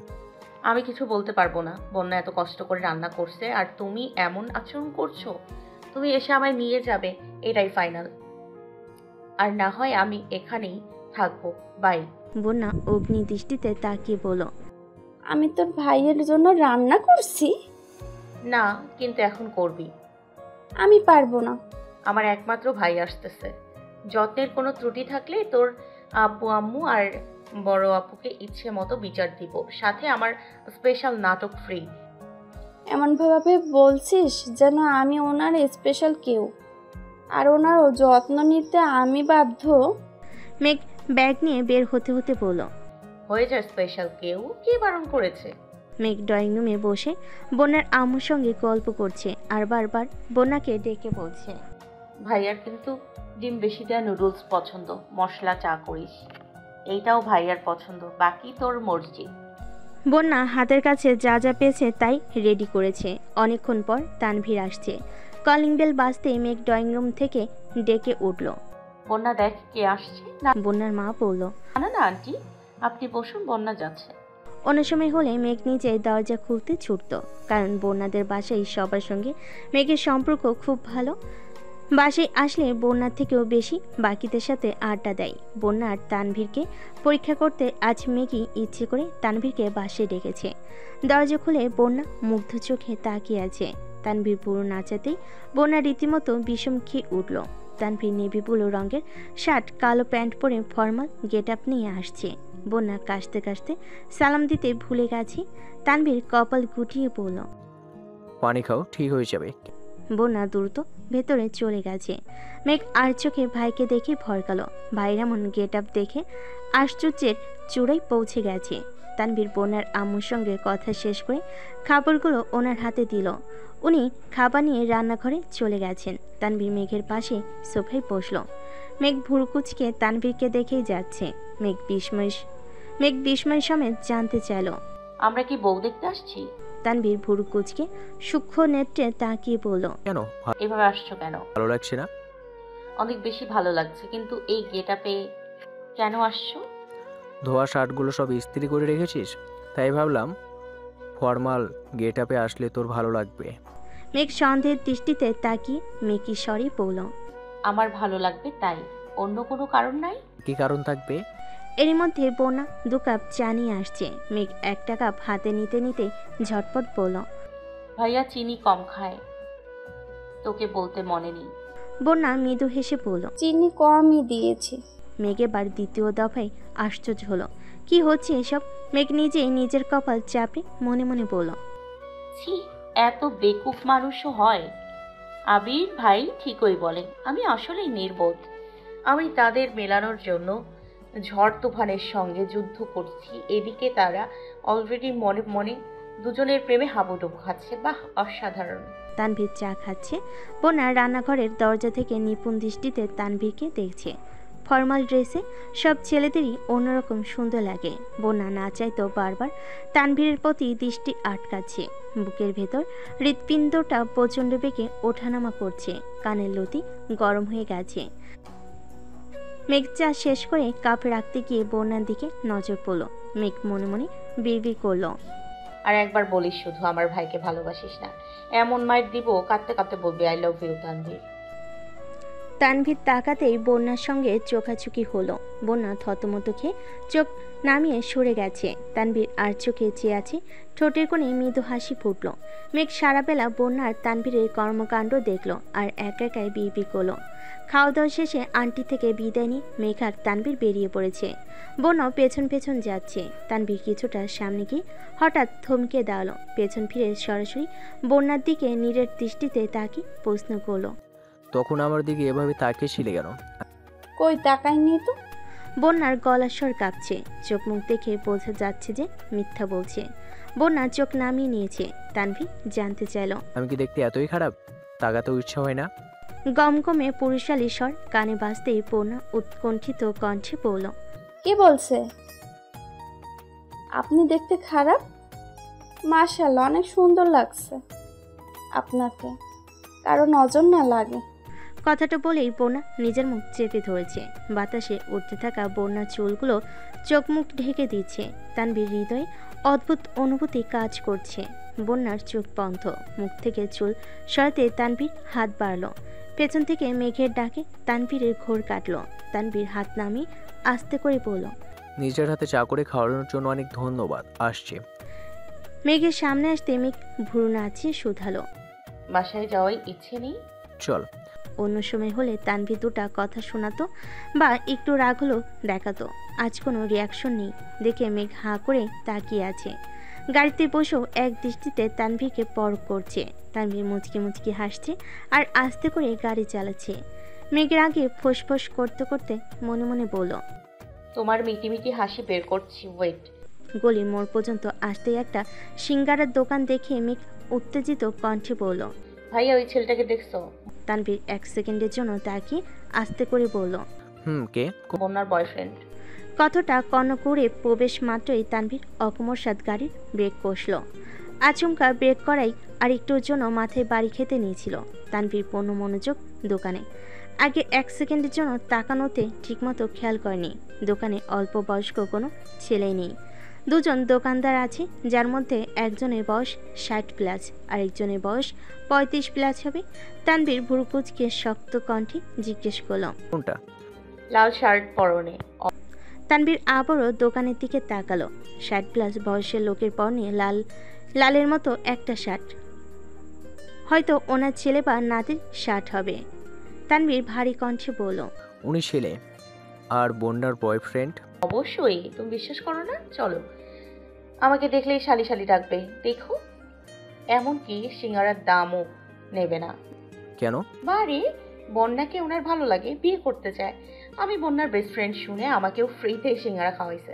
আমি কিছু বলতে পারবো না। বন্যা এত কষ্ট করে রান্না করছে আর তুমি এমন আচরণ করছো। তুমি এসে আমায় নিয়ে যাবে, এটাই ফাইনাল। আর না হয় আমি এখানেই থাকবো। বাই। বন্যা অগ্নি দৃষ্টিতে তাকিয়ে বলল, আমি তোর ভাইয়ের জন্য রান্না করছি? না, কিন্তু এখন করবি। আমি পারবো না। আমার একমাত্র ভাই আসতেছে। যত্নের কোনো ত্রুটি থাকলে তোর আব্বু আম্মু আর বড় আপুকে ইচ্ছে মতো বিচার দিব, সাথে আমার স্পেশাল নাটক ফ্রি। এমনভাবে বলছিস যেন আমি ওনার স্পেশাল কেউ, আর ওনার যত্ন নিতে আমি বাধ্য। মেঘ ব্যাগ নিয়ে বের হতে হতে বলল, হয়ে যায় স্পেশাল কেউ, কে বারণ করেছে? মেঘ ড্রয়িং রুমে বসে বন্যার আম্মুর সঙ্গে গল্প করছে আর বারবার বন্যাকে ডেকে বলছে, ভাইয়ার কিন্তু ডিম বেশি দেওয়া নুডলস পছন্দ, মশলা চা করিস। এইটাও ভাইয়ার পছন্দ, বাকি তোর মর্জি। বন্যা হাতের কাছে যা যা পেয়েছে তাই রেডি করেছে। অনেকক্ষণ পর তানভীর আসছে। কলিং বেল বাজতেই মেঘ ড্রয়িং রুম থেকে ডেকে উঠল। বন্যা দেখ কে আসছে। না বন্যার মা বলল, না না আন্টি, আপনি বসুন, বন্যা যাচ্ছে। অন্য সময় হলে মেঘ নিজে দরজা খুলতে ছুটত, কারণ বন্যাদের বাসায় সবার সঙ্গে মেঘের সম্পর্ক খুব ভালো। বাসায় আসলে বন্যার থেকেও বেশি বাকিদের সাথে আড্ডা দেয়। বন্যা আর তানভীরকে পরীক্ষা করতে আজ মেঘই ইচ্ছে করে তানভীরকে বাসায় ডেকেছে। দরজা খুলে বন্যা মুগ্ধ চোখে তাকিয়ে আছে। তানভীর পুরো নাচাতেই বন্যা রীতিমতো বিষম খেয়ে উঠল। তানভীর নেভি ব্লু রঙের শার্ট, কালো প্যান্ট পরে ফর্মাল গেট আপ নিয়ে আসছে। বন্যা কাশতে কাশতে সালাম দিতে ভুলে গেছে। তানভীর কপাল গুটিয়ে বলল, পানি খাও, ঠিক হয়ে যাবে। বন্যা দ্রুত ভেতরে চলে গেছে। মেঘ আর চোখে ভাইকে দেখে ভরকালো। ভাইয়ের এমন গেট আপ দেখে আশ্চর্যের চূড়ায় পৌঁছে গেছে। তানভীর বন্যার আম্মুর সঙ্গে কথা শেষ করে খাবারগুলো ওনার হাতে দিল। উনি খাবার নিয়ে রান্নাঘরে চলে গেছেন। তানভীর মেঘের পাশে সোফায় বসল। মেঘ ভুরকুচকে তানভীরকে দেখেই যাচ্ছে। মেঘ বিস্ময় সমেত জানতে চাইল, আমরা কি বউ দেখতে আসছি? তানভীর ভুরকুচকে সূক্ষ্ম নেত্রে তাকিয়ে বলল, কেন, এভাবে আসছো কেন? ভালো লাগছে না? অনেক বেশি ভালো লাগছে, কিন্তু এই গেট আপে কেন আসছো? ধোয়া শার্টগুলো সব ইস্ত্রি করে রেখেছিস, তাই ভাবলাম ফর্মাল গেট আপে আসলে তোর ভালো লাগবে। মেঘ সন্দেহের দৃষ্টিতে তাকিয়ে মেকি স্বরে বলল, আমার ভালো লাগবে তাই, অন্য কোনো কারণ নাই। কি কারণ থাকবে? এরই মধ্যে বন্যা 2 কাপ চা নিয়ে আসছে। মেঘ একটা কাপ হাতে নিতে নিতে ঝটপট বলল, ভাইয়া চিনি কম খায়, তোকে বলতে মনে নেই। বন্যা মৃদু হেসে বলল। চিনি কমই দিয়েছি। মেঘ এবার দ্বিতীয় দফায় আশ্চর্য হলো, কি হচ্ছে এসব? মেঘ নিজেই নিজের কপাল চাপে মনে মনে বলল, ছি, এত বেকুব মানুষও হয়। আবির ভাই ঠিকই বলে, আমি আসলেই নির্বোধ। আমি তাদের মেলানোর জন্য ঝড় তুফানের সঙ্গে যুদ্ধ করছি, এদিকে তারা অলরেডি মনে মনে দুজনের প্রেমে হাবুডুবু খাচ্ছে। বাহ, অসাধারণ। তানভীর চা খাচ্ছে। বন্যা রান্নাঘরের দরজা থেকে নিপুণ দৃষ্টিতে তানভীরকে দেখছে। ফর্মাল ড্রেসে সব ছেলেদেরই অন্যরকম সুন্দর লাগে। বন্যা না চাইতেও বারবার তানভীরের প্রতি দৃষ্টি আটকাচ্ছে। বুকের ভেতর হৃৎপিণ্ডটা প্রচণ্ড বেগে ওঠানামা করছে। কানের লতি গরম হয়ে গেছে। মেঘ চা শেষ করে কাপ রাখতে গিয়ে বন্যার দিকে নজর পড়ল। মেঘ মনে মনে বিড়বিড় করল, আর একবার বলিস শুধু আমার ভাইকে ভালোবাসিস না, এমন মাইর দিব কাঁদতে কাঁদতে বলবি I love you Tanvir. Tanvir তাকাতেই বন্যার সঙ্গে চোখাচোখি হলো। বন্যা থতমত খেয়ে চোখ নামিয়ে সরে গেছে। তানভীর আর চোখে চেয়ে আছে। ঠোঁটের কোণে মৃদু হাসি ফুটল। মেঘ সারাবেলা বন্যার তানভীরের কর্মকাণ্ড দেখলো আর একাই বিড়বিড় করলো। খাওয়া দাওয়া শেষে আন্টি থেকে বিদায় নিয়ে মেঘ আর তানভীর বেরিয়ে পড়েছে। বন্যা পেছন পেছন যাচ্ছে। তানভীর কিছুটা সামনে গিয়ে হঠাৎ থমকে দাঁড়ালো। পেছন ফিরে সরাসরি বন্যার দিকে নীরের দৃষ্টিতে তাকিয়ে প্রশ্ন করলো, তখন আমার দিকে এভাবে তাকিয়েছিলে কেন? কই তাকাইনি তো। বন্যার গলার স্বর কাঁপছে। চোখ মুখ দেখে বোঝা যাচ্ছে যে মিথ্যা বলছে। বন্যা চোখ নামিয়ে নিয়েছে। তানভীর জানতে চাইল, আমি কি দেখতে এতই খারাপ? তাকাতেও ইচ্ছা হয় না? গমগমে পুরুষালী স্বর কানে বাজতেই বন্যা উৎকণ্ঠিত কণ্ঠে বলল, কে বলছে আপনি দেখতে খারাপ? মাশাআল্লাহ, অনেক সুন্দর লাগছে আপনাকে, কারো নজর না লাগে। কথাটা বলেই বন্যা নিজের মুখ চেপে ধরেছে। বাতাসে উঠতে থাকা বন্যার চুলগুলো চোখ মুখ ঢেকে দিচ্ছে। তানভীর হৃদয়ে অদ্ভুত অনুভূতি কাজ করছে। বন্যার চোখ বন্ধ। মুখ থেকে চুল সরাতে তানভীর হাত বাড়ল। পেছন থেকে মেঘের ডাকে তানভীরের ঘোর কাটল। তানভীর হাত নামিয়ে আস্তে করে বলল, নিজের হাতে চা করে খাওয়ানোর জন্য অনেক ধন্যবাদ, আসছে। মেঘের সামনে আসতে মেঘ ভুরু নাচিয়ে শুধালো, বাসায় যাওয়ার ইচ্ছে নেই? চল। অন্য সময় হলে তানভীর 2টা কথা শোনাতো বা একটু রাগ হলো দেখাতো। আজ কোনো রিয়াকশন নেই দেখে মেঘ হাঁ করে তাকিয়ে আছে। গাড়িতে বসেও এক দৃষ্টিতে তানভীরকে পরখ করছে। তানভীর মুচকি মুচকি হাসছে আর আস্তে করে গাড়ি চালাচ্ছে। মেঘের আগে ফোঁস করতে করতে মনে মনে বলল, তোমার মিটিমিটি হাসি বের করছি, ওয়েট। গলির মোড় পর্যন্ত আসতেই একটা সিঙ্গারার দোকান দেখে মেঘ উত্তেজিত কণ্ঠে বলল, ভাইয়া ওই ছেলেটাকে দেখছো? তানভীর 1 সেকেন্ডের জন্য তাকিয়ে আস্তে করে বলল, কে? বন্যার বয়ফ্রেন্ড। কথাটা কর্ণ করে প্রবেশ মাত্রই তানভীর অকস্মাৎ গাড়ির ব্রেক কষল। আচমকা ব্রেক করাই আর একটুর জন্য মাথায় বাড়ি খেতে নিয়েছিল। তানভীর পূর্ণ মনোযোগ দোকানে। আগে 1 সেকেন্ডের জন্য তাকানোতে ঠিকমতো খেয়াল করেনি দোকানে অল্প বয়স্ক কোনো ছেলেই নেই। দুজন দোকানদার আছে, যার মধ্যে একজনের বয়স 60+ আর একজনের বয়স 35+ হবে। তানভীর ভুরুকুচকে শক্ত কণ্ঠে জিজ্ঞেস করল, কোনটা? লাল শার্ট পরনে। তানভীর আবারও দোকানের দিকে তাকালো। 60+ বয়সের লোকের পরনে লালের মতো একটা শার্ট, হয়তো ওনার ছেলে বা নাতির শার্ট হবে। তানভীর ভারী কণ্ঠে বলল, উনি ছেলে। আর বন্যার বয়ফ্রেন্ড? অবশ্যই, তুমি বিশ্বাস করো না? চলো, আমাকে দেখলেই শালি শালি ডাকবে। দেখো, এমনকি সিঙ্গারার দামও নেবে না। কেন? বারে, বন্যাকে ওনার ভালো লাগে, বিয়ে করতে চায়। আমি বন্যার বেস্ট ফ্রেন্ড শুনে আমাকেও ফ্রিতে সিঙ্গারা খাওয়াইছে।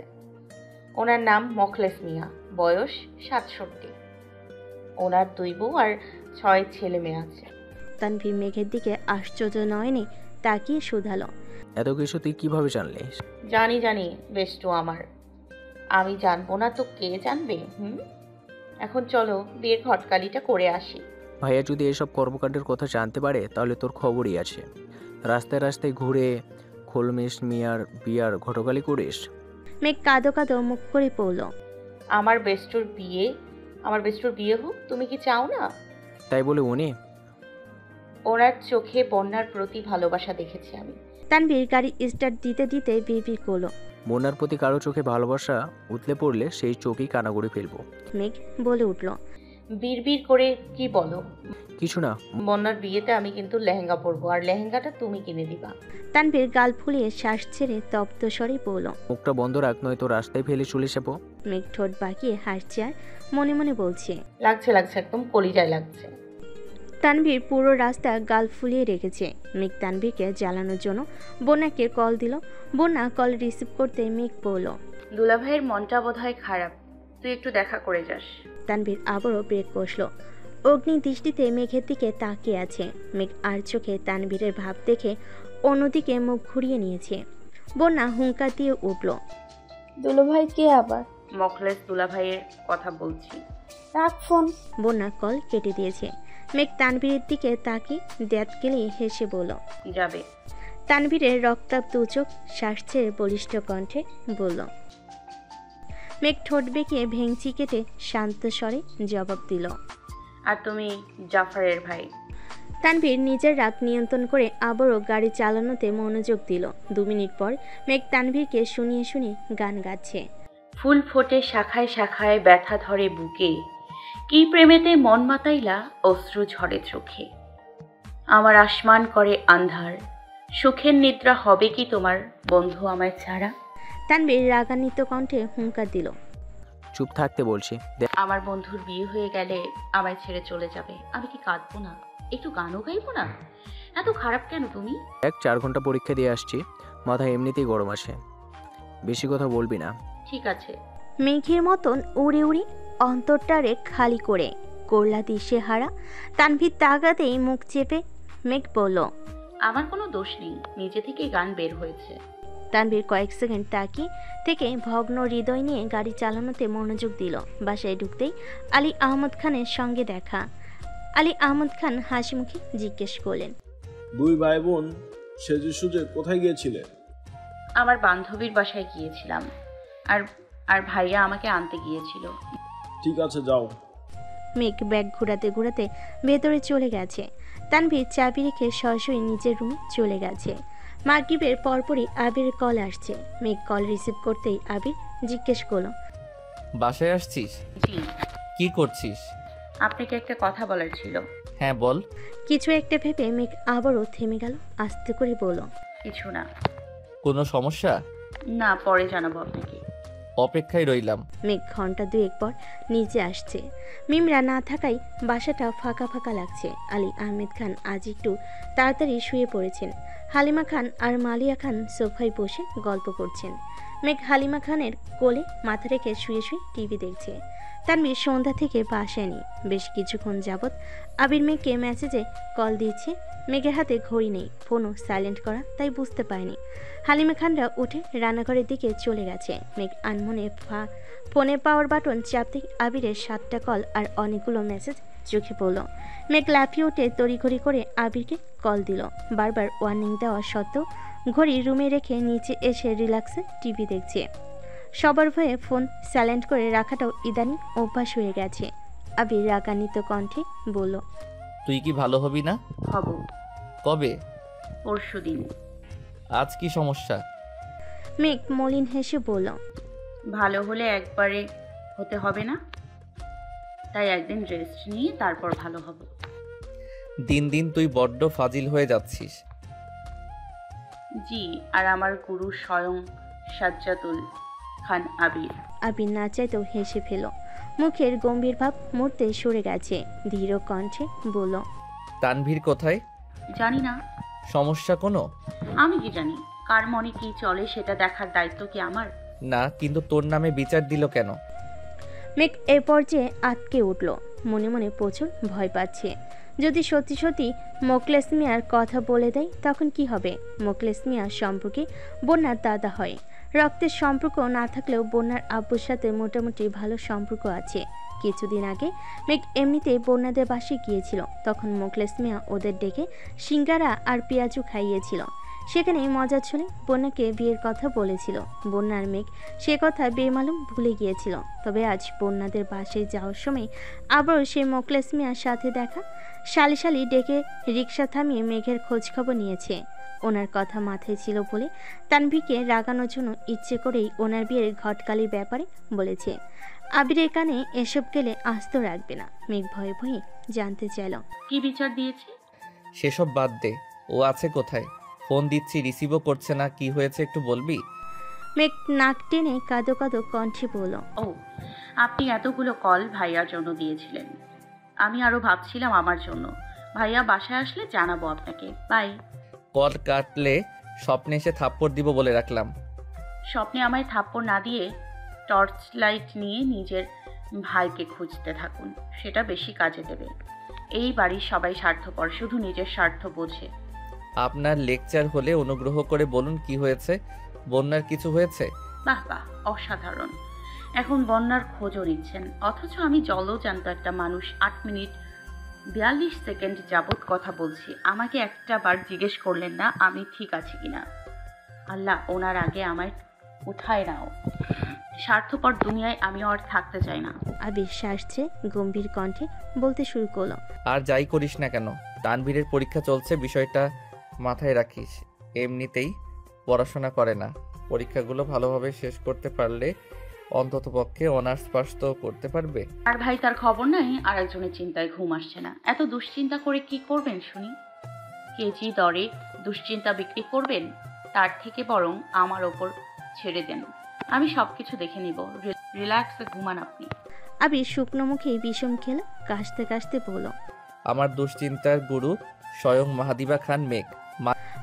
ওনার নাম মখলেস মিয়া, বয়স 67। ওনার 2 বউ আর 6 ছেলে মেয়ে আছে। তানভীর মেঘের দিকে আশ্চর্য নয়নে তাকিয়ে শুধালো, এত কিছু তুই কিভাবে জানলে? জানি, বেস্টু আমার। আমি জানবো না তো কে জানবে? এখন চলো, বিয়ের ঘটকালিটা করে আসি। ভাইয়া যদি এসব কর্মকাণ্ডের কথা জানতে পারে তাহলে তোর খবরই আছে। রাস্তায় রাস্তায় ঘুরে খোলমেশ মিয়ার বিয়ার ঘটকালি করিস। মেঘ কাঁদো কাঁদো মুখ করে পড়ল, আমার বেস্টুর বিয়ে হোক, তুমি কি চাও না? তাই বলে উনি? ওনার চোখে বন্যার প্রতি ভালোবাসা দেখেছি আমি। তানভীর গাড়ি স্টার্ট দিতে দিতে বিড়বিড় করলো, বন্যার প্রতি কারো চোখে ভালোবাসা উতলে পড়লে সেই চোখই কানাগড়ে ফেলবো। মেঘ বলে উঠল, বিড়বিড় করে কি বলো? কিছু না। বন্যার বিয়েতে আমি কিন্তু লেহেঙ্গা পরবো, আর লেহেঙ্গাটা তুমি কিনে দিবা। তানভীর গাল ফুলিয়ে শ্বাস ছেড়ে তপ্ত স্বরে বলল, মুখটা বন্ধ রাখ, নয়তো রাস্তায় ফেলে চলে যাবো। মেঘ ঠোঁট বাঁকিয়ে হাসছে আর মনে মনে বলছে, লাগছে, একদম কলিজায় লাগছে। তানভীর পুরো রাস্তা গাল ফুলিয়ে রেখেছে। মেঘ তানভীরকে জ্বালানোর জন্য বন্যাকে কল দিল। বন্যা কল রিসিভ করতে মেঘ বলল, দুলাভাইয়ের মনটা বোধহয় খারাপ, তুই একটু দেখা করে যাস। তানভীর আবারও ব্রেক কষল। অগ্নি দৃষ্টিতে মেঘের দিকে তাকিয়ে আছে। মেঘ আর চোখে তানভীরের ভাব দেখে অন্যদিকে মুখ ঘুরিয়ে নিয়েছে। বন্যা হুঙ্কার দিয়ে উঠল, দুলোভাই কে আবার? মখলেস দুলাভাইয়ের কথা বলছি। রাখ ফোন। বন্যা কল কেটে দিয়েছে। মেঘ তানভীরের দিকে তাকিয়ে দাঁত কেলিয়ে হেসে বলল, যাবে। তানভীরের রক্তাপ্ত চোখ শ্বাস ছেড়ে বলিষ্ঠ কণ্ঠে বলল। মেঘ ঠোঁট বেঁকিয়ে ভেঙচি কেটে শান্ত স্বরে জবাব দিল, আর তুমি জাফরের ভাই। তানভীর নিজের রাগ নিয়ন্ত্রণ করে আবারও গাড়ি চালানোতে মনোযোগ দিল। 2 মিনিট পর মেঘ তানভীরকে শুনিয়ে শুনিয়ে গান গাচ্ছে। ফুল ফোটে শাখায় শাখায়, ব্যথা ধরে বুকে, কি প্রেমেতে মন মাতাইলা, অশ্রু ঝরে চোখে। আমার আসমান করে আন্ধার, সুখের নিদ্রা হবে কি তোমার, বন্ধু আমায় ছাড়া। তানভীর রাগান্বিত কণ্ঠে হুঙ্কার দিল, চুপ থাকতে বলছি। আমার বন্ধুর বিয়ে হয়ে গেলে আমায় ছেড়ে চলে যাবে, আমি কি কাঁদবো না? একটু গানও গাইবো না? এত খারাপ কেন তুমি? 4 ঘন্টা পরীক্ষা দিয়ে আসছি, মাথা এমনিতেই গরম আসে। বেশি কথা বলবি না। ঠিক আছে। মেঘের মতন উড়ে উড়ে অন্তরটারে খালি করে করলা দিশেহারা। তানভীর তাগাতেই মুখ চেপে মেঘ বলল, আমার কোনো দোষ নেই, নিজে থেকেই গান বের হয়েছে। তানভীর কয়েক সেকেন্ড তাকিয়ে থেকে ভগ্ন হৃদয় নিয়ে গাড়ি চালানোতে মনোযোগ দিল। বাসায় ঢুকতেই আলী আহমদ খানের সঙ্গে দেখা। আলী আহমদ খান হাসি মুখে জিজ্ঞেস করলেন, 2 ভাই বোন সেজে সুজে কোথায় গিয়েছিলে? আমার বান্ধবীর বাসায় গিয়েছিলাম, আর ভাইয়া আমাকে আনতে গিয়েছিল। ঠিক আছে, যাও। মেঘ ব্যাগ ঘোরাতে ঘোরাতে ভেতরে চলে গেছে। তানভীর চাবি রেখে সরাসরি নিজের রুমে চলে গেছে। মাগরিবের পরপরই আবির কল আসছে। মেঘ কল রিসিভ করতেই আবির জিজ্ঞেস করলো, বাসায় আসছিস? জি। কি করছিস? আপনাকে একটা কথা বলার ছিল। হ্যাঁ বল। কিছু একটা ভেবে মেঘ আবারও থেমে গেল। আস্তে করে বলল, কিছু না। কোনো সমস্যা? না, পরে জানাবো আপনাকে। অপেক্ষায় রইলাম। মেঘ ঘন্টা 2 পর নিচে আসছে। মিমরা না থাকায় বাসাটা ফাঁকা ফাঁকা লাগছে। আলী আহমেদ খান আজ একটু তাড়াতাড়ি শুয়ে পড়েছেন। হালিমা খান আর মালিয়া খান সোফায় বসে গল্প করছেন। মেঘ হালিমা খানের কোলে মাথা রেখে শুয়ে শুয়ে টিভি দেখছে। তানভীর সন্ধ্যা থেকে বাসায় নেই। বেশ কিছুক্ষণ যাবৎ আবির মেঘকে মেসেজে কল দিয়েছে। মেঘের হাতে ঘড়ি নেই, ফোনও সাইলেন্ট করা, তাই বুঝতে পারেনি। হালিমা খানরা উঠে রান্নাঘরের দিকে চলে গেছে। মেঘ আনমনে ফোনে পাওয়ার বাটন চাপতেই আবিরের 7টা কল আর অনেকগুলো মেসেজ চোখে পড়ল। মেঘ লাফিয়ে উঠে তড়িঘড়ি করে আবিরকে কল দিল। বারবার ওয়ার্নিং দেওয়া সত্ত্বেও ঘড়ি রুমে রেখে নিচে এসে রিল্যাক্সে টিভি দেখছে। সবার ভয়ে ফোন সাইলেন্ট করে রাখাটাও ইদানিং অভ্যাস হয়ে গেছে। আবির রাগান্বিত কণ্ঠে বলল, তুই কি ভালো হবি না? হব। কবে? পরশুদিন। আজ কি সমস্যা? মেঘ মলিন হেসে বলল, ভালো হলে একবারে হতে হবে না, তাই একদিন রেস্ট নিয়ে তারপর ভালো হবে। দিন দিন তুই বড্ড ফাজিল হয়ে যাচ্ছিস। জি, আর আমার গুরু স্বয়ং সাজ্জাতুল খান আবির। আবির না চাইতেও হেসে ফেল। মুখের গম্ভীর ভাব মুহূর্তে সরে গেছে। ধীর কণ্ঠে বলল, তানভীর কোথায়? জানি না। সমস্যা কোনো? আমি কি জানি কার মনে কি চলে সেটা দেখার দায়িত্ব কি আমার? না, কিন্তু তোর নামে বিচার দিল কেন? মেঘ এ পর্যায়ে আটকে উঠল। মনে মনে প্রচুর ভয় পাচ্ছে। যদি সত্যি সত্যি মোখলেস মিয়ার কথা বলে দেয় তখন কি হবে? মোখলেস মিয়া সম্পর্কে বন্যার দাদা হয়। রক্তের সম্পর্ক না থাকলেও বন্যার আব্বুর সাথে মোটামুটি ভালো সম্পর্ক আছে। কিছুদিন আগে মেঘ এমনিতেই বন্যাদের বাসায় গিয়েছিল। তখন মোখলেস মিয়া ওদের ডেকে সিঙ্গারা আর পেঁয়াজু খাইয়েছিল। সেখানেই মজা ছলে বন্যাকে বিয়ের কথা বলেছিল। বন্যার মেঘ সে কথা বেমালুম ভুলে গিয়েছিল। তবে আজ বন্যাদের বাসায় যাওয়ার সময় আবারও সে মোখলেস মিয়ার সাথে দেখা। শালি শালি ডেকে রিক্সা থামিয়ে মেঘের খোঁজ খবর নিয়েছে। ওনার কথা মাথায় ছিল বলে তানভীরকে রাগানোর জন্য ইচ্ছে করেই ওনার বিয়ের ঘটকালির ব্যাপারে বলেছে। আবিরের কানে এসব গেলে আস্ত রাখবে না। মেঘ ভয়ে ভয়ে জানতে চাইল, কি বিচার দিয়েছে? সেসব বাদ দে। ও আছে কোথায়? ফোন দিচ্ছি, রিসিভও করছে না। কি হয়েছে একটু বলবি? মেঘ নাক টেনে কাঁদো কাঁদো কণ্ঠে বলল, ও, আপনি এতগুলো কল ভাইয়ার জন্য দিয়েছিলেন। আমি আরো ভাবছিলাম আমার জন্য। ভাইয়া বাসায় আসলে জানাবো আপনাকে। বাই। কল কাটলে স্বপ্নে এসে থাপ্পড় দিব বলে রাখলাম। স্বপ্নে আমায় থাপ্পড় না দিয়ে টর্চ লাইট নিয়ে নিজের ভাইকে খুঁজতে থাকুন, সেটা বেশি কাজে দেবে। এই বাড়ির সবাই স্বার্থপর, শুধু নিজের স্বার্থ বোঝে। আপনার লেকচার হলে অনুগ্রহ করে বলুন কি হয়েছে? বন্যার কিছু হয়েছে? বাহ বাহ, অসাধারণ। এখন বন্যার খোঁজও নিচ্ছেন, অথচ আমি জলজান্ত একটা মানুষ 8 মিনিট 42 সেকেন্ড যাবৎ কথা বলছি। আমাকে একটা বার জিজ্ঞেস করলেন না আমি ঠিক আছি কিনা? আল্লাহ, ওনার আগে আমায় উঠায় নাও। স্বার্থপর দুনিয়ায় আমি আর থাকতে চাই না। আবির শ্বাসছে গম্ভীর কণ্ঠে বলতে শুরু করলো, আর যাই করিস না কেন, তানভীরের পরীক্ষা চলছে, বিষয়টা মাথায় রাখিস। এমনিতেই পড়াশোনা করে না। পরীক্ষাগুলো ভালোভাবে শেষ করতে পারলে অন্ততপক্ষে অনার্স পাস তো করতে পারবে। আর ভাই তার খবর নাই, আর একজনের চিন্তায় ঘুম আসছে না। এত দুশ্চিন্তা করে কি করবেন শুনি? কেজি দরে দুশ্চিন্তা বিক্রি করবেন? তার থেকে বরং আমার ওপর ছেড়ে দেন, আমি সবকিছু দেখে নিব। রিল্যাক্সে ঘুমান আপনি। আবির শুকনো মুখে বিষম খেল, কাশতে কাশতে বলল, আমার দুশ্চিন্তার গুরু স্বয়ং মাহাদিবা খান মেঘ।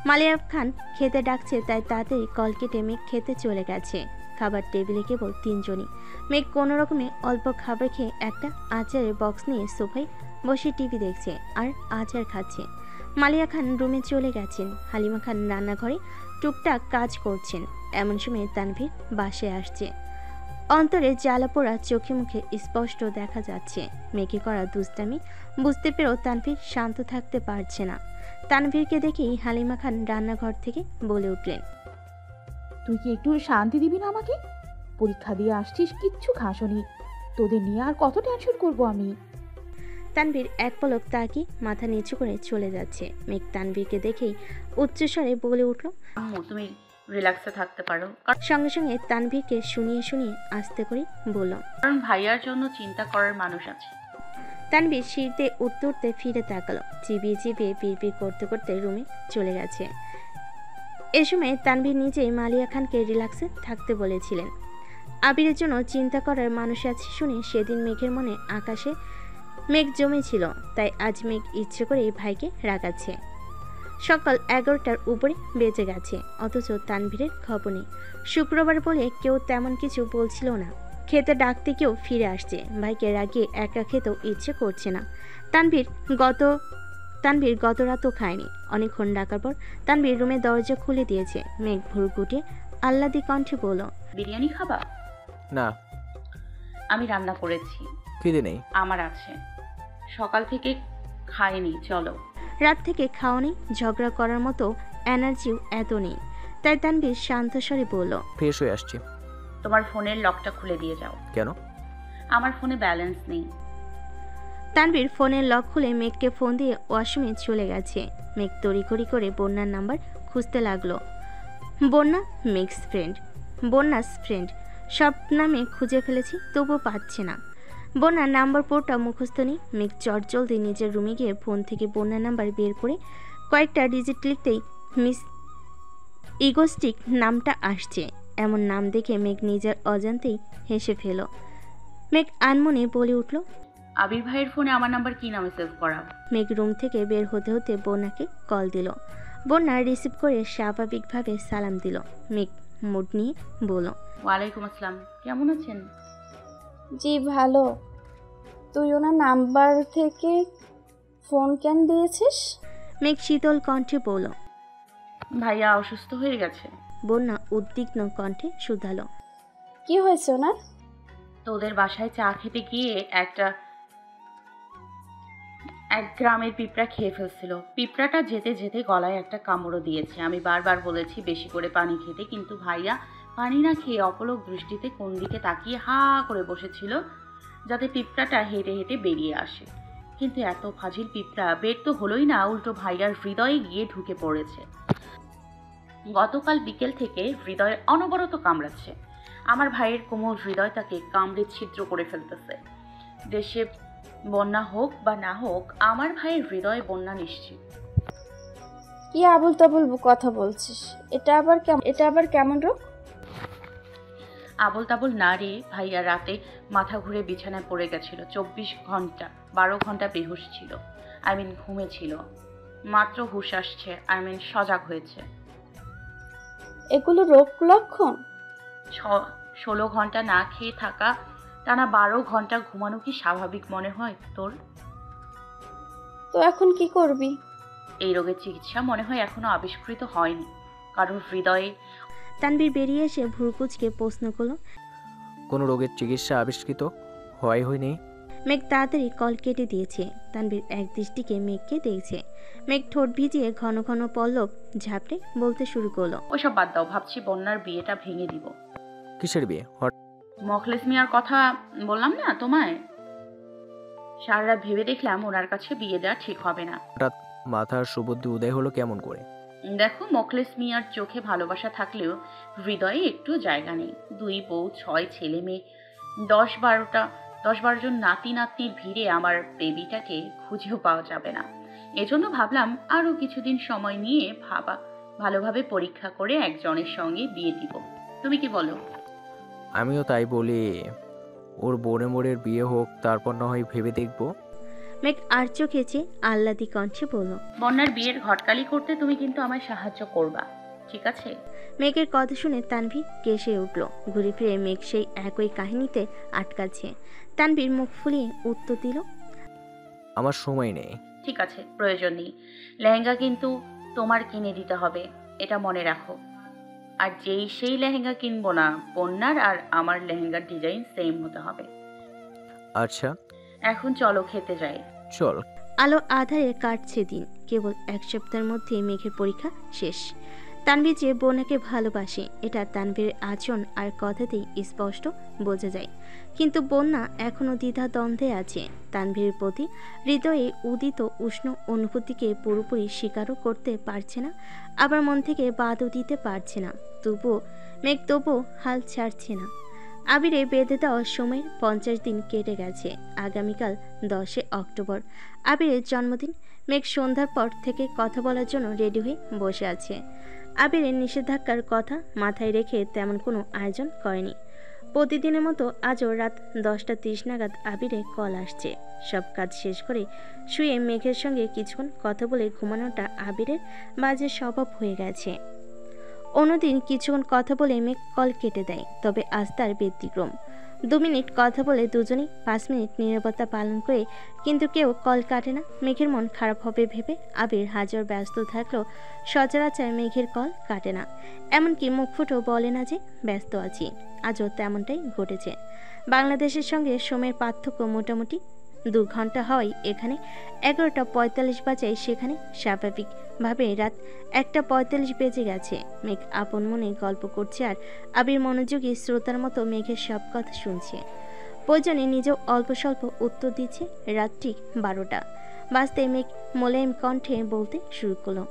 মালিয়া খান খেতে ডাকছে, তাই তাড়াতাড়ি কল কেটে মেঘ খেতে চলে গেছে। খাবার টেবিলে কেবল 3 জনই। মেঘ কোনো রকমে অল্প খাবার খেয়ে একটা আচারের বক্স নিয়ে সোফায় বসে টিভি দেখছে আর আচার খাচ্ছে। মালিয়া খান রুমে চলে গেছেন। হালিমা খান রান্নাঘরে টুকটাক কাজ করছেন। এমন সময় তানভীর বাসায় আসছে। অন্তরে জ্বালা পোড়া চোখে মুখে স্পষ্ট দেখা যাচ্ছে। মেঘে করা দুষ্টামি বুঝতে পেরেও তানভীর শান্ত থাকতে পারছে না। তানভীরকে দেখেই হালিমা খান রান্নাঘর থেকে বলে উঠলেন, তুই কি একটু শান্তি দিবি না আমাকে? পরীক্ষা দিয়ে আসছিস, কিচ্ছু খাসনি। তোদের নিয়ে আর কত টেনশন করব আমি? তানভীর এক পলক তাকিয়ে মাথা নিচু করে চলে যাচ্ছে। মেঘ তানভীরকে দেখেই উচ্চস্বরে বলে উঠল, আম্মু তুমি রিল্যাক্সে থাকতে পারো, সঙ্গে সঙ্গে তানভীরকে শুনিয়ে শুনিয়ে আস্তে করে বলল, কারণ ভাইয়ার জন্য চিন্তা করার মানুষ আছে। তানভীর সিঁড়িতে উঠতে উঠতে ফিরে তাকালো। চিবিয়ে চিবিয়ে বিড়বিড় করতে করতে রুমে চলে গেছে। এ সময় তানভীর নিজেই মালিয়া খানকে রিল্যাক্সে থাকতে বলেছিলেন। আবিরের জন্য চিন্তা করার মানুষ আছে শুনে সেদিন মেঘের মনে আকাশে মেঘ জমেছিল, তাই আজ মেঘ ইচ্ছে করে ভাইকে রাগাচ্ছে। সকাল 11টার উপরে বেজে গেছে, অথচ তানভীরের খবর নেই। শুক্রবার বলে কেউ তেমন কিছু বলছিল না। খেতে ডাকতে কেউ ফিরে আসছে, ভাইকে রাগিয়ে একা খেতেও ইচ্ছে করছে না। তানভীর গত রাতও খায়নি। অনেকক্ষণ ডাকার পর তানভীর রুমে দরজা খুলে দিয়েছে। মেঘ ভুরু গুটিয়ে আহ্লাদি কণ্ঠে বলল, বিরিয়ানি খাবা? না, আমি রান্না করেছি। খিদে নেই। আমার আছে, সকাল থেকে খাইনি, চলো। রাত থেকে খাওয়া নেই, ঝগড়া করার মতো এনার্জিও এত নেই। তাই তানভীর শান্ত স্বরে বলল, ফ্রেশ হয়ে আসছি। তোমার ফোনের লকটা খুলে দিয়ে যাও। কেন? আমার ফোনে ব্যালেন্স নেই। তানভীর ফোনের লক খুলে মেঘকে ফোন দিয়ে ওয়াশরুমে চলে গেছে। মেঘ তড়িঘড়ি করে বন্যার নাম্বার খুঁজতে লাগলো। বন্যা মেঘস ফ্রেন্ড, বন্যাস ফ্রেন্ড, সব নামে খুঁজে ফেলেছি, তবুও পাচ্ছে না। বন্যার নাম্বার পোর্টটা মুখস্থ নেই। মেঘ চটজলদি নিজের রুমে গিয়ে ফোন থেকে বন্যার নাম্বার বের করে কয়েকটা ডিজিট লিখতেই মিস ইগোস্টিক নামটা আসছে। এমন নাম দেখে মেঘ নিজের অজান্তেই হেসে ফেল। মেঘ আনমনে বলে উঠল, আবির ভাইয়ের ফোনে আমার নাম্বার কি নামে সেভ করা? মেঘ রুম থেকে বের হতে হতে বন্যাকে কল দিল। বন্যা রিসিভ করে স্বাভাবিকভাবে সালাম দিল। মেঘ মুড নিয়ে বলল, ওয়ালাইকুম আসসালাম, কেমন আছেন? জি ভালো। তুই ওনার নাম্বার থেকে ফোন কেন দিয়েছিস? মেঘ শীতল কণ্ঠে বলল। ভাইয়া অসুস্থ হয়ে গেছে। বন্যা উদ্বিগ্ন কণ্ঠে শুধালো, কি হয়েছে ওনার? তোদের বাসায় চা খেতে গিয়ে এক গ্রামের পিঁপড়া খেয়ে ফেলছিল। পিঁপড়াটা যেতে যেতে গলায় একটা কামড়ও দিয়েছে। আমি বারবার বলেছি বেশি করে পানি খেতে, কিন্তু ভাইয়া পানি না খেয়ে অপলক দৃষ্টিতে কোন দিকে তাকিয়ে হা করে বসেছিল, যাতে পিঁপড়াটা হেঁটে হেঁটে বেরিয়ে আসে। কিন্তু এত ফাজিল পিঁপড়া বের তো হলোই না, উল্টো ভাইয়ার হৃদয়ে গিয়ে ঢুকে পড়েছে। গতকাল বিকেল থেকে হৃদয়ে অনবরত কামড়াচ্ছে। আমার ভাইয়ের কোমল হৃদয়টাকে কামড়ে ছিদ্র করে ফেলতেছে। দেশে বন্যা হোক বা না হোক, আমার ভাইয়ের হৃদয়ে বন্যা নিশ্চিত। কি আবুল তাবুল কথা বলছিস? এটা আবার কেমন রোগ? আবল তাবল না রে ভাইয়া, রাতে মাথা ঘুরে বিছানায় পড়ে গেছিল। 12 ঘন্টা বেহুশ ছিল, ঘুমেছিল। মাত্র হুশ আসছে, সজাগ হয়েছে। এগুলো রোগ লক্ষণ? 16 ঘন্টা না খেয়ে থাকা, টানা 12 ঘন্টা ঘুমানো কি স্বাভাবিক মনে হয় তোর? তো এখন কি করবি? এই রোগের চিকিৎসা মনে হয় এখনো আবিষ্কৃত হয়নি, কারণ হৃদয়ে। তানভীর বেরিয়ে এসে ভুরকুচকে প্রশ্ন করলো, কোনো রোগের চিকিৎসা আবিষ্কৃত হয়নি? মেঘ তাড়াতাড়ি কল কেটে দিয়েছে। তানভীর এক দৃষ্টিকে মেঘকে দেখছে। মেঘ ঠোঁট ভিজিয়ে ঘন ঘন পল্লব ঝাপড়ে বলতে শুরু করলো, ওইসব বাদ দাও, ভাবছি বন্যার বিয়েটা ভেঙে দিব। কিসের বিয়ে? মখলেস মিয়ার কথা বললাম না তোমায়? সারা রাত ভেবে দেখলাম ওনার কাছে বিয়ে দেওয়া ঠিক হবে না। হঠাৎ মাথার সুবুদ্ধি উদয় হলো কেমন করে? দেখো, মখলেস মিয়ার চোখে ভালোবাসা থাকলেও হৃদয়ে একটু জায়গা নেই। 2 বউ, 6 ছেলে মেয়ে, 10-12 জন নাতি নাতনির ভিড়ে আমার বেবিটাকে খুঁজেও পাওয়া যাবে না। এজন্য ভাবলাম আরো কিছুদিন সময় নিয়ে ভালোভাবে পরীক্ষা করে একজনের সঙ্গে বিয়ে দিব। তুমি কি বলো? আমিও তাই বলি। ওর বোনের বিয়ে হোক, তারপর না হয় ভেবে দেখবো। মেঘ আর চোখেছে আহ্লাদি কণ্ঠে বলল, বন্যার বিয়ের ঘটকালি করতে তুমি কিন্তু আমায় সাহায্য করবা, ঠিক আছে? মেঘের কথা শুনে তানভীর কেসে উঠল। ঘুরে ফিরে মেঘ সেই একই কাহিনীতে আটকাচ্ছে। তানভীর মুখ ফুলিয়ে উত্তর দিল, আমার সময় নেই। ঠিক আছে, প্রয়োজন নেই। লেহেঙ্গা কিন্তু তোমার কিনে দিতে হবে, এটা মনে রাখো। আর সেই লেহেঙ্গা কিনবো না, বন্যার আর আমার লেহেঙ্গার ডিজাইন সেম হতে হবে। আচ্ছা, এখন চলো খেতে যাই। চল। আলো আধারে কাটছে দিন। কেবল 1 সপ্তাহের মধ্যে মেঘের পরীক্ষা শেষ। তানভীর যে বন্যাকে ভালোবাসে এটা তানভীরের আচরণ আর কথাতেই স্পষ্ট বোঝা যায়। কিন্তু বন্যা এখনো দ্বিধা দ্বন্দ্বে আছে। তানভীরের প্রতি হৃদয়ে উদিত উষ্ণ অনুভূতিকে পুরোপুরি স্বীকারও করতে পারছে না, আবার মন থেকে বাদও দিতে পারছে না। তবুও হাল ছাড়ছে না। আবিরে বেঁধে দেওয়ার সময়ের 50 দিন কেটে গেছে। আগামীকাল 10 অক্টোবর আবিরের জন্মদিন। মেঘ সন্ধ্যার পর থেকে কথা বলার জন্য রেডি হয়ে বসে আছে। আবিরের নিষেধাজ্ঞার কথা মাথায় রেখে তেমন কোনো আয়োজন করেনি। প্রতিদিনের মতো আজও রাত 10:30 নাগাদ আবিরের কল আসছে। সব কাজ শেষ করে শুয়ে মেঘের সঙ্গে কিছুক্ষণ কথা বলে ঘুমানোটা আবিরের বাজে স্বভাব হয়ে গেছে। অন্যদিন কিছুক্ষণ কথা বলে মেঘ কল কেটে দেয়, তবে আজ তার ব্যতিক্রম। 2 মিনিট কথা বলে দুজনেই 5 মিনিট নীরবতা পালন করে কিন্তু কেউ কল কাটে না। মেঘের মন খারাপ হবে ভেবে আবির হাজার ব্যস্ত থাকলেও সচরাচর মেঘের কল কাটে না, এমনকি মুখ ফুটেও বলে না যে ব্যস্ত আছি। আজও তেমনটাই ঘটেছে। বাংলাদেশের সঙ্গে সময়ের পার্থক্য মোটামুটি 2 ঘন্টা হওয়ায় এখানে 11:45 বাজায়, সেখানে স্বাভাবিকভাবে রাত 1:45 বেজে গেছে। মেঘ আপন মনে গল্প করছে আর আবির মনোযোগী শ্রোতার মতো মেঘের সব কথা শুনছে। প্রয়োজনে নিজেও অল্প স্বল্প উত্তর দিচ্ছে। রাত ঠিক 12টা বাজতে মেঘ মোলায়েম কণ্ঠে বলতে শুরু করলো,